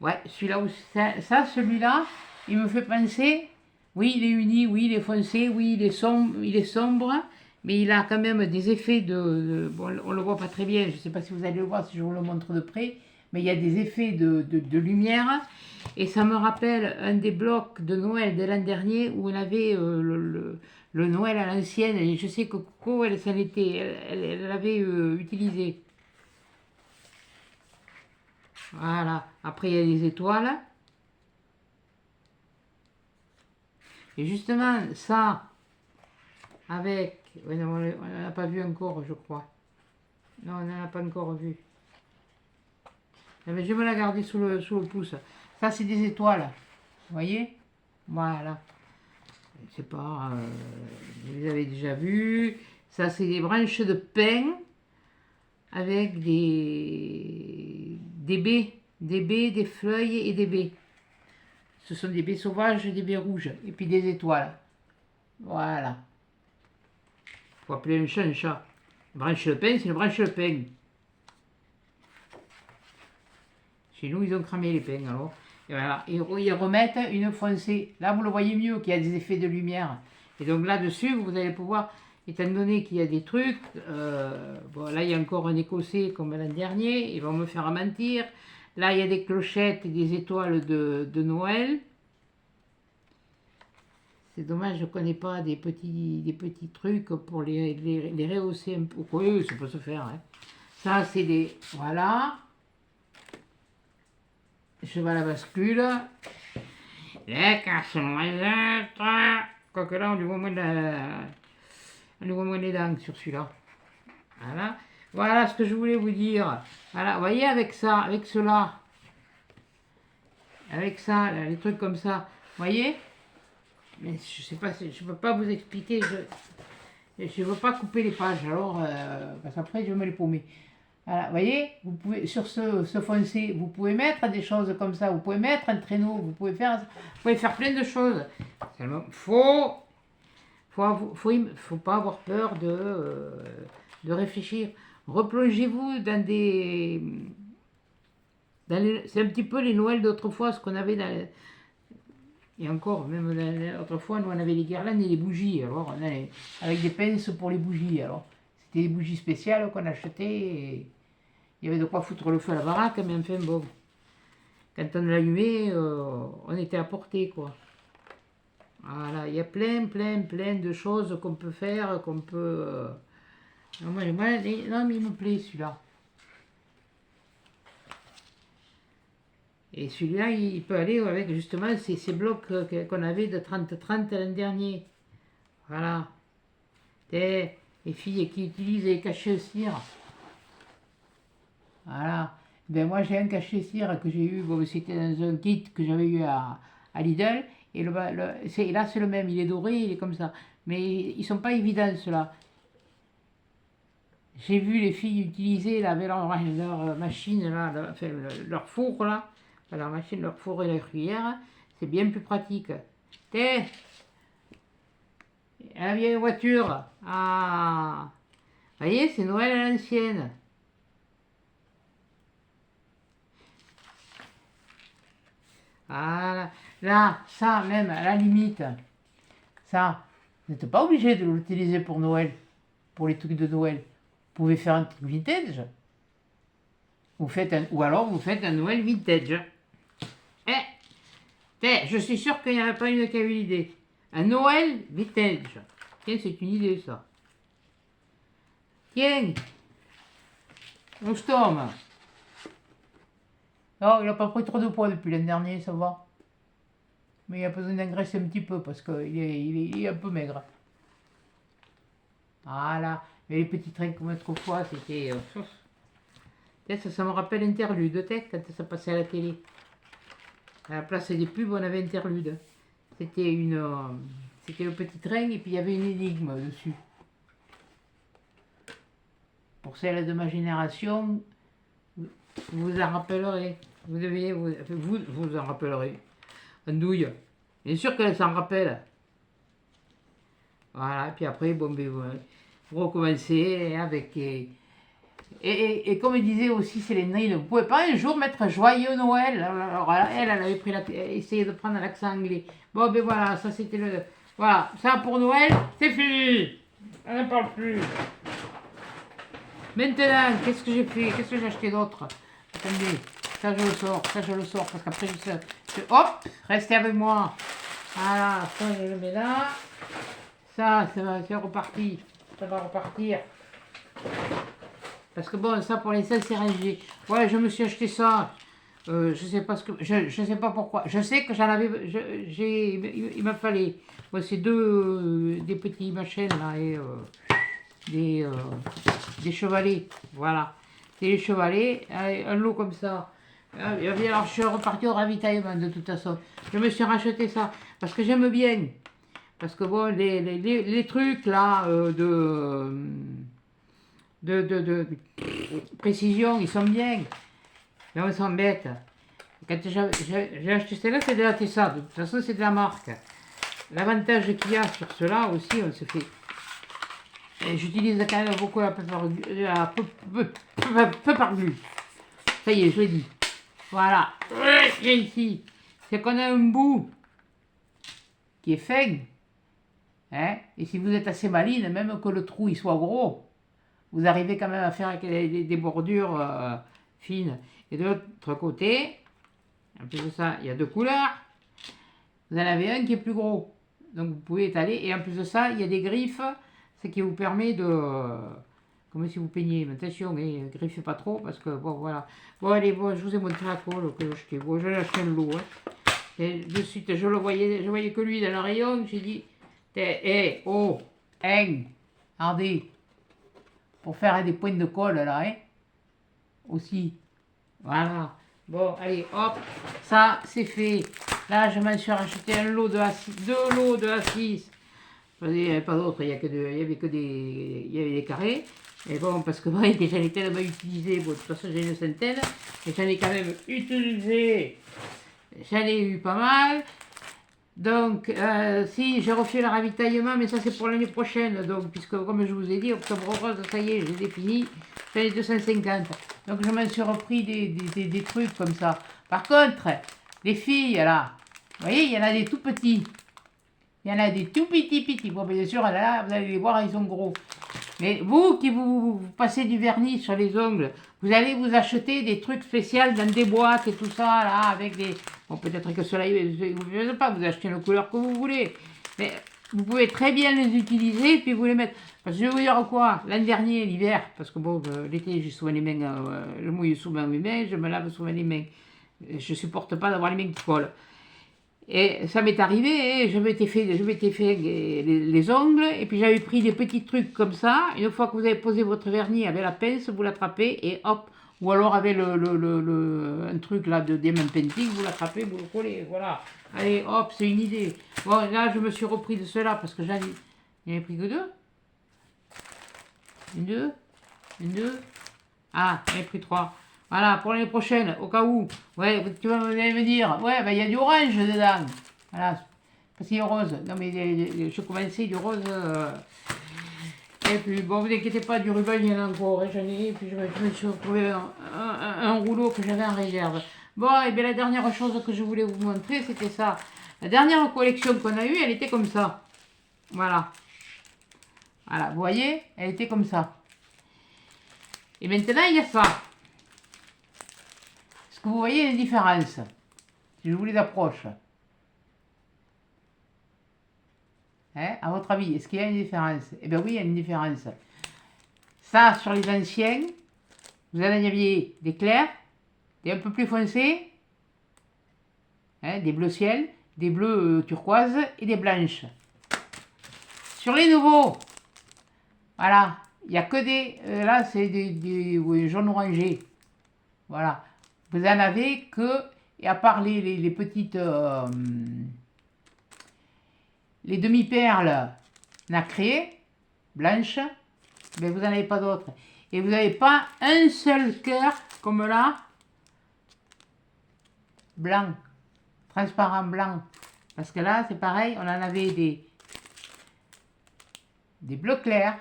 Speaker 1: Ouais, celui-là, celui-là, il me fait penser, oui, il est uni, oui, il est foncé, oui, il est sombre, mais il a quand même des effets bon, on le voit pas très bien, je sais pas si vous allez le voir si je vous le montre de près, mais il y a des effets de lumière, et ça me rappelle un des blocs de Noël de l'an dernier où on avait le Noël à l'ancienne, et je sais que Coco, elle l'avait utilisé. Voilà. Après, il y a les étoiles. Et justement, ça, avec... Oui, non, on n'en a pas vu encore, je crois. Non, on n'en a pas encore vu. Mais je vais me la garder sous le pouce. Ça, c'est des étoiles. Vous voyez? Voilà. Je sais pas, vous les avez déjà vus. Ça, c'est des branches de pin avec des baies. Des baies, des feuilles et des baies. Ce sont des baies sauvages, des baies rouges. Et puis des étoiles. Voilà. Faut appeler un chat un chat. Branche de pin, c'est une branche de pin. Chez nous, ils ont cramé les pins, alors. Et voilà. Et ils remettent une foncée. Là, vous le voyez mieux, qu'il y a des effets de lumière. Et donc là-dessus, vous allez pouvoir, étant donné qu'il y a des trucs, bon, là, il y a encore un écossais comme l'an dernier, ils vont me faire mentir. Là, il y a des clochettes et des étoiles de Noël. C'est dommage, je ne connais pas des petits trucs pour les rehausser un peu. Oui, ça peut se faire. Hein. Ça, c'est des... Voilà. Cheval à bascule. Les casse-noisettes. Quoique là, on lui voit moins, on lui voit moins les dents sur celui-là. Voilà. Voilà ce que je voulais vous dire. Voilà, vous voyez, avec ça, avec cela. Avec ça, là, les trucs comme ça. Vous voyez? Mais je sais pas, je ne peux pas vous expliquer. Je ne veux pas couper les pages. Alors, parce qu'après, je vais me les paumer. Voilà, vous voyez, vous pouvez, sur ce foncé, vous pouvez mettre des choses comme ça, vous pouvez mettre un traîneau, vous pouvez faire plein de choses. Seulement, faut pas avoir peur de réfléchir. Replongez-vous dans des... c'est un petit peu les Noëls d'autrefois, ce qu'on avait dans... Et encore, même autrefois, nous on avait les guirlandes et les bougies, alors on avait, avec des pinces pour les bougies, alors c'était des bougies spéciales qu'on achetait, et il y avait de quoi foutre le feu à la baraque, mais enfin bon, quand on l'allumait, on était à portée, quoi. Voilà, il y a plein de choses qu'on peut faire, qu'on peut... Non, mais il me plaît celui-là. Et celui-là, il peut aller avec justement ces blocs qu'on avait de 30-30 l'an dernier. Voilà. Les filles qui utilisent les cachets-cire. Voilà. Ben moi, j'ai un cachet-cire que j'ai eu, bon, c'était dans un kit que j'avais eu à Lidl. Et là, c'est le même, il est doré, il est comme ça. Mais ils sont pas évidents, ceux-là. J'ai vu les filles utiliser là, avec leur machine, là, enfin, leur four, là. Leur machine, leur four et leur cuillère. C'est bien plus pratique. T'es la vieille voiture. Ah, vous voyez, c'est Noël à l'ancienne. Voilà. Là, ça même, à la limite, ça, vous n'êtes pas obligé de l'utiliser pour Noël, pour les trucs de Noël. Vous pouvez faire un truc vintage. Ou alors vous faites un Noël vintage. Je suis sûr qu'il n'y en a pas une qui a eu l'idée. Un Noël vintage. Tiens, c'est une idée, ça. Tiens, on se tombe. Non, il n'a pas pris trop de poids depuis l'an dernier, ça va. Mais il a besoin d'engraisser un petit peu parce qu'il est un peu maigre. Voilà. Mais les petits trains comme autrefois, c'était... ça me rappelle Interlude, quand ça passait à la télé. À la place des pubs, on avait Interlude. C'était le petit train et puis il y avait une énigme dessus. Pour celles de ma génération, vous vous en rappellerez. Vous en rappellerez. Andouille. Bien sûr qu'elle s'en rappelle. Voilà, et puis après, bon, ben, vous recommencez avec... Et comme il disait aussi Céline, vous ne pouvez pas un jour mettre Joyeux Noël. Alors elle avait essayé de prendre l'accent anglais. Bon, ben voilà, ça c'était le... Voilà, ça pour Noël, c'est fini. On n'en parle plus. Maintenant, qu'est-ce que j'ai fait? Qu'est-ce que j'ai acheté d'autre? Attendez, ça je le sors, parce qu'après hop, restez avec moi. Voilà, ça je le mets là. Ça c'est reparti. Ça va repartir. Parce que bon, ça pour les c'est rangé. Ouais, je me suis acheté ça. Je sais pas ce que, je sais pas pourquoi. Je sais que j'en avais, il m'a fallu, ouais, ces deux, des petits machins là et des, euh, des chevalets, voilà. Des chevalets, un lot comme ça. Et puis, alors je suis reparti au ravitaillement de toute façon. Je me suis racheté ça parce que j'aime bien. Parce que bon, les trucs là de précision, ils sont bien. Mais on s'embête. Quand j'ai acheté celle-là, c'est de la Tessa. De toute façon, c'est de la marque. L'avantage qu'il y a sur cela aussi, on se fait. J'utilise quand même beaucoup la peu par vue. Ça y est, je l'ai dit. Voilà. Viens ici. C'est qu'on a un bout qui est fin. Hein, et si vous êtes assez maline, même que le trou il soit gros, vous arrivez quand même à faire des bordures fines. Et de l'autre côté, en plus de ça, il y a deux couleurs. Vous en avez un qui est plus gros. Donc vous pouvez étaler. Et en plus de ça, il y a des griffes, ce qui vous permet de... comme si vous peignez. Mais attention, ne griffez pas trop parce que bon voilà. Bon allez, bon, je vous ai montré la colle que j'ai acheté. Bon, j'ai acheté un lot. Hein. Et de suite, je voyais que lui dans le rayon. J'ai dit, oh, regardez, pour faire des points de colle là, hein, aussi. Voilà. Bon, allez, hop, ça c'est fait. Là, je m'en suis racheté un lot de A6, deux lots de A6. Il n'y avait pas d'autres, il y avait des carrés. Et bon, parce que moi, j'en ai tellement utilisé, bon, de toute façon, j'ai une centaine, et j'en ai quand même utilisé, j'en ai eu pas mal. Donc, si, j'ai refait le ravitaillement, mais ça c'est pour l'année prochaine. Donc, puisque comme je vous ai dit, octobre rose, ça y est, je les ai finis. J'en ai 250. Donc, je m'en suis repris des trucs comme ça. Par contre, les filles, là, vous voyez, il y en a des tout petits. Il y en a des tout petits. Bon, bien sûr, là, vous allez les voir, ils sont gros. Mais vous qui vous passez du vernis sur les ongles, vous allez vous acheter des trucs spéciaux dans des boîtes et tout ça, là, avec des... Bon, peut-être que cela, je ne sais pas, vous achetez la couleur que vous voulez. Mais vous pouvez très bien les utiliser, puis vous les mettre... Parce que je vais vous dire quoi, l'an dernier, l'hiver, parce que bon, l'été, j'ai souvent les mains, je mouille souvent mes mains, je me lave souvent les mains. Je supporte pas d'avoir les mains qui collent. Et ça m'est arrivé, je m'étais fait les ongles, et puis j'avais pris des petits trucs comme ça. Une fois que vous avez posé votre vernis avec la pince, vous l'attrapez, et hop, ou alors avec un truc là de diamant painting, vous l'attrapez, vous le collez, voilà. Allez, hop, c'est une idée. Bon, là, je me suis repris de cela, parce que j'en ai pris que deux. Une, deux. Ah, j'en ai pris trois. Voilà, pour l'année prochaine, au cas où. Ouais, tu vas me dire, ouais, ben il y a du orange dedans. Voilà, parce qu'il y a rose. Non, mais je commençais du rose. Et puis, bon, vous inquiétez pas, du ruban, il y en a encore. J'en ai, et puis je me suis retrouvé un rouleau que j'avais en réserve. Bon, et bien la dernière chose que je voulais vous montrer, c'était ça. La dernière collection qu'on a eue, elle était comme ça. Voilà. Voilà, vous voyez, elle était comme ça. Et maintenant, il y a ça. Est-ce que vous voyez les différences? Si je vous les approche. Hein, à votre avis, est-ce qu'il y a une différence? Eh bien oui, il y a une différence. Ça, sur les anciens, vous en aviez des clairs, des un peu plus foncés, hein, des bleus ciel, des bleus turquoise et des blanches. Sur les nouveaux, voilà, il n'y a que des... là, c'est des oui, jaune orangé. Voilà. Vous en avez que... Et à part les petites... les demi-perles nacrées, blanches, mais vous n'en avez pas d'autres. Et vous n'avez pas un seul cœur, comme là, blanc, transparent blanc. Parce que là, c'est pareil, on en avait des bleus clairs,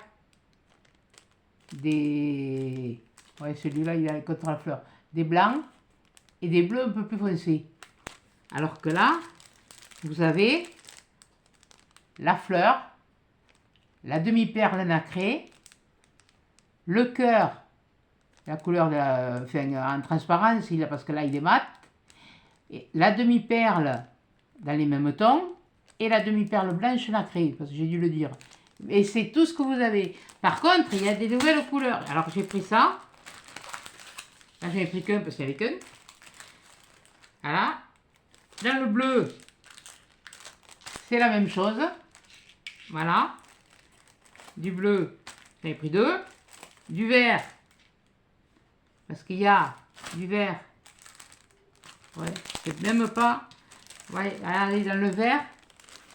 Speaker 1: des... Ouais, celui-là, il a contre la fleur. Des blancs et des bleus un peu plus foncés. Alors que là, vous avez la fleur, la demi-perle nacrée, le cœur, la couleur de la, enfin, en transparence, parce que là, il est mat, et la demi-perle dans les mêmes tons, et la demi-perle blanche nacrée, parce que j'ai dû le dire. Et c'est tout ce que vous avez. Par contre, il y a des nouvelles couleurs. Alors, j'ai pris ça. Là, j'en ai pris qu'un parce qu'il n'y avait qu'un. Voilà. Dans le bleu, c'est la même chose. Voilà. Du bleu, j'en ai pris 2. Du vert, parce qu'il y a du vert. Ouais, c'est même pas. Ouais, allez, dans le vert,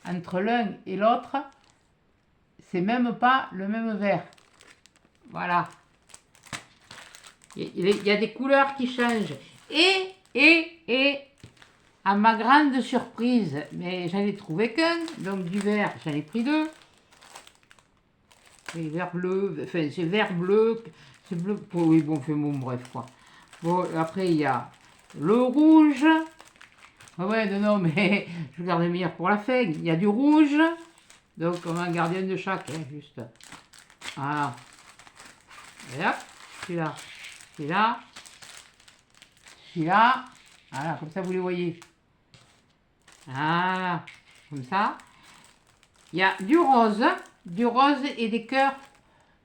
Speaker 1: entre l'un et l'autre, c'est même pas le même vert. Voilà. Il y a des couleurs qui changent. Et, à ma grande surprise, mais j'en ai trouvé qu'un, donc du vert, j'en ai pris 2. Et vert bleu, enfin c'est vert bleu, c'est bleu, oui bon, fait bon, bref quoi. Bon, après il y a le rouge. Ah ouais, non, mais je garde le meilleur pour la fin. Il y a du rouge, donc on a gardé un de chaque, hein, juste. Voilà. Et hop, celui-là, celui-là, celui-là. Voilà, comme ça vous les voyez. Voilà, comme ça. Il y a du rose et des cœurs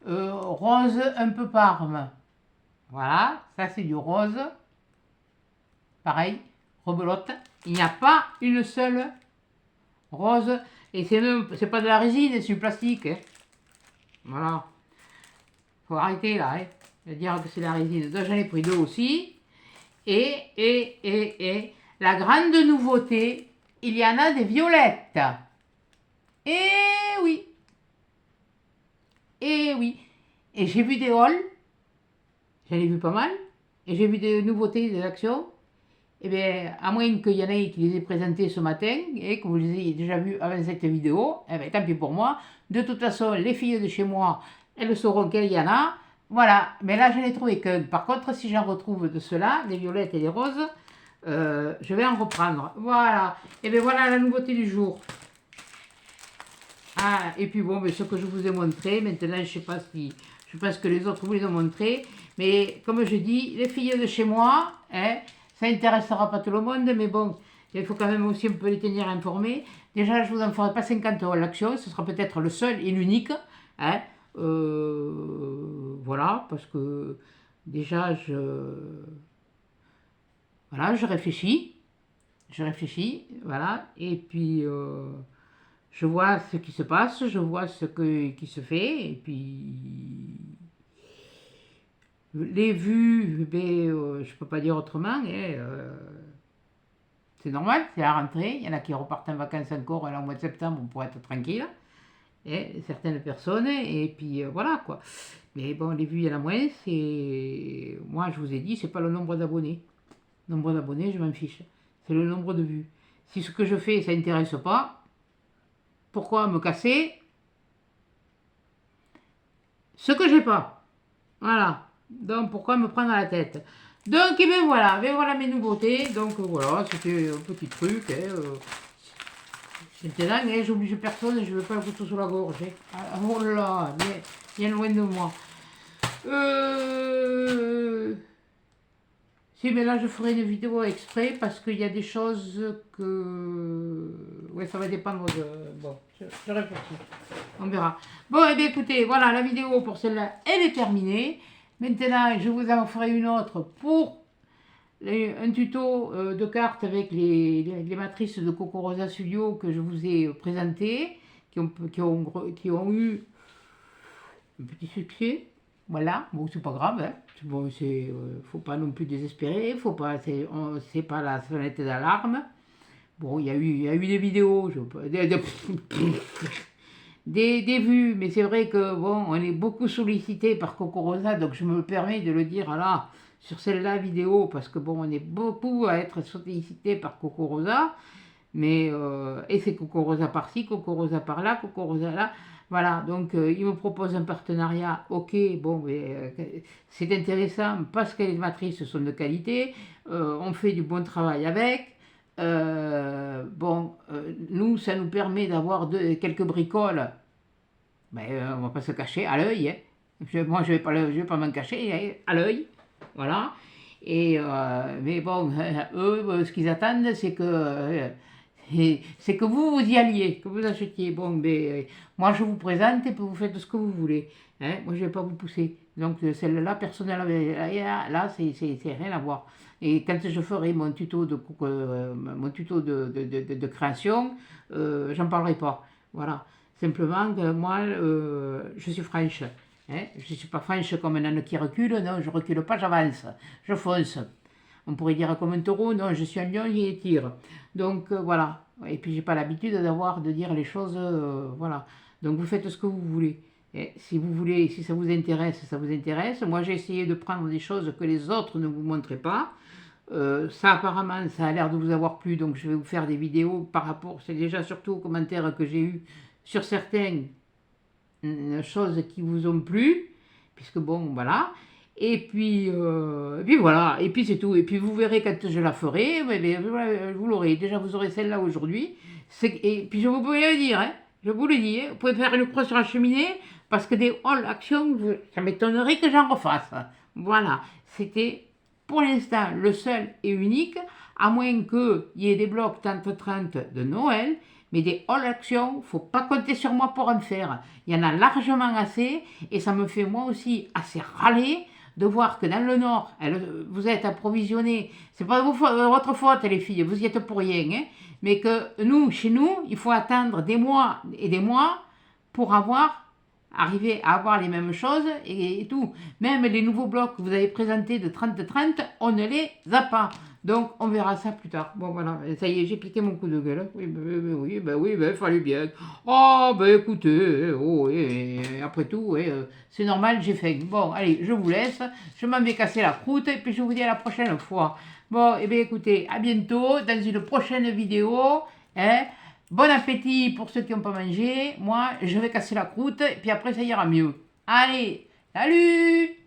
Speaker 1: rose un peu parme. Voilà, ça c'est du rose. Pareil, rebelote. Il n'y a pas une seule rose. Et c'est pas de la résine, c'est du plastique. Hein. Voilà. Faut arrêter là, hein, de dire que c'est la résine. Donc j'en ai pris 2 aussi. Et la grande nouveauté, il y en a des violettes. Et oui. Et oui. Et j'ai vu des hauls. J'en ai vu pas mal. Et j'ai vu des nouveautés, des actions. Eh bien, à moins qu'il y en ait qui les aient présentées ce matin et que vous les ayez déjà vus avant cette vidéo, eh bien, tant pis pour moi. De toute façon, les filles de chez moi, elles sauront qu'il y en a. Voilà, mais là, je n'ai trouvé qu'un. Par contre, si j'en retrouve de ceux-là, les violettes et les roses, je vais en reprendre. Voilà, et bien voilà la nouveauté du jour. Ah, et puis bon, mais ce que je vous ai montré, maintenant, je ne sais pas si... Je pense que les autres vous les ont montrés. Mais comme je dis, les filles de chez moi, hein, ça n'intéressera pas tout le monde, mais bon, il faut quand même aussi un peu les tenir informés. Déjà, je vous en ferai pas 50 € l'action, ce sera peut-être le seul et l'unique. Hein, voilà, parce que déjà, voilà, je réfléchis, voilà, et puis je vois ce qui se passe, je vois qui se fait, et puis les vues, ben, je peux pas dire autrement, hein, c'est normal, c'est la rentrée, il y en a qui repartent en vacances encore, là, au mois de septembre, pour être tranquille, et certaines personnes, et puis voilà quoi. Mais bon, les vues, il y en a moins, c'est... Moi, je vous ai dit, c'est pas le nombre d'abonnés. Nombre d'abonnés, je m'en fiche. C'est le nombre de vues. Si ce que je fais, ça n'intéresse pas, pourquoi me casser ce que j'ai pas? Voilà. Donc, pourquoi me prendre la tête? Donc, et bien voilà mes nouveautés. Donc, voilà, c'était un petit truc. Hein, c'était dingue, hein, j'oblige personne, je ne veux pas le couteau sous la gorge. Hein. Ah, oh là, bien loin de moi. Si, mais là, je ferai une vidéo exprès parce qu'il y a des choses que... Ouais, ça va dépendre de... Bon, je réfléchis. On verra. Bon, et bien écoutez, voilà, la vidéo pour celle-là, elle est terminée. Maintenant, je vous en ferai une autre pour un tuto de cartes avec les matrices de Coco Rosa Studio que je vous ai présenté, qui ont eu un petit succès. Voilà, bon, c'est pas grave, hein. Bon, faut pas non plus désespérer, faut pas, c'est pas la sonnette d'alarme. Bon, il y a eu des vidéos, des vues, mais c'est vrai que bon, on est beaucoup sollicité par Coco Rosa, donc je me permets de le dire là, sur celle-là vidéo, parce que bon, on est beaucoup à être sollicité par Coco Rosa, mais et c'est Coco Rosa par-ci, Coco Rosa par-là, Coco Rosa là. Voilà, donc il me propose un partenariat, ok, bon, c'est intéressant parce que les matrices sont de qualité, on fait du bon travail avec. Bon, nous, ça nous permet d'avoir quelques bricoles, on va pas se cacher, à l'œil. Hein. Moi, je vais pas m'en cacher, hein, à l'œil, voilà. Et, mais bon, eux, ce qu'ils attendent, c'est que vous y alliez, que vous achetiez. Bon, moi je vous présente et puis vous faites ce que vous voulez. Hein. Moi je ne vais pas vous pousser. Donc celle-là, personnellement, là, c'est rien à voir. Et quand je ferai mon tuto de création, j'en parlerai pas. Voilà. Simplement que moi, je suis franche. Hein. Je ne suis pas franche comme un âne qui recule. Non, je recule pas, j'avance. Je fonce. On pourrait dire comme un taureau, non, je suis un lion qui tire. Donc voilà. Et puis j'ai pas l'habitude de dire les choses, voilà. Donc vous faites ce que vous voulez. Et si vous voulez, si ça vous intéresse, ça vous intéresse. Moi j'ai essayé de prendre des choses que les autres ne vous montraient pas. Ça apparemment, ça a l'air de vous avoir plu, donc je vais vous faire des vidéos par rapport, c'est déjà surtout aux commentaires que j'ai eu sur certaines choses qui vous ont plu, puisque bon, voilà. Et puis voilà, et puis c'est tout. Et puis vous verrez quand je la ferai, vous l'aurez. Déjà, vous aurez celle-là aujourd'hui. Et puis je vous peux le dire, hein, je vous le dis, hein, vous pouvez faire une croix sur la cheminée, parce que des all actions, ça m'étonnerait que j'en refasse. Voilà, c'était pour l'instant le seul et unique, à moins qu'il y ait des blocs 30-30 de Noël. Mais des all actions, faut pas compter sur moi pour en faire. Il y en a largement assez et ça me fait moi aussi assez râler de voir que dans le Nord, vous êtes approvisionnés. C'est pas votre faute les filles, vous y êtes pour rien. Hein, mais que nous, chez nous, il faut attendre des mois et des mois pour arriver à avoir les mêmes choses et tout. Même les nouveaux blocs que vous avez présentés de 30-30, on ne les a pas. Donc, on verra ça plus tard. Bon, voilà, ça y est, j'ai piqué mon coup de gueule. Oui, il fallait bien. Oh, ben écoutez, oh, après tout, c'est normal, j'ai faim. Bon, allez, je vous laisse. Je m'en vais casser la croûte et puis je vous dis à la prochaine fois. Bon, et bien écoutez, à bientôt dans une prochaine vidéo. Hein. Bon appétit pour ceux qui n'ont pas mangé. Moi, je vais casser la croûte et puis après, ça ira mieux. Allez, salut!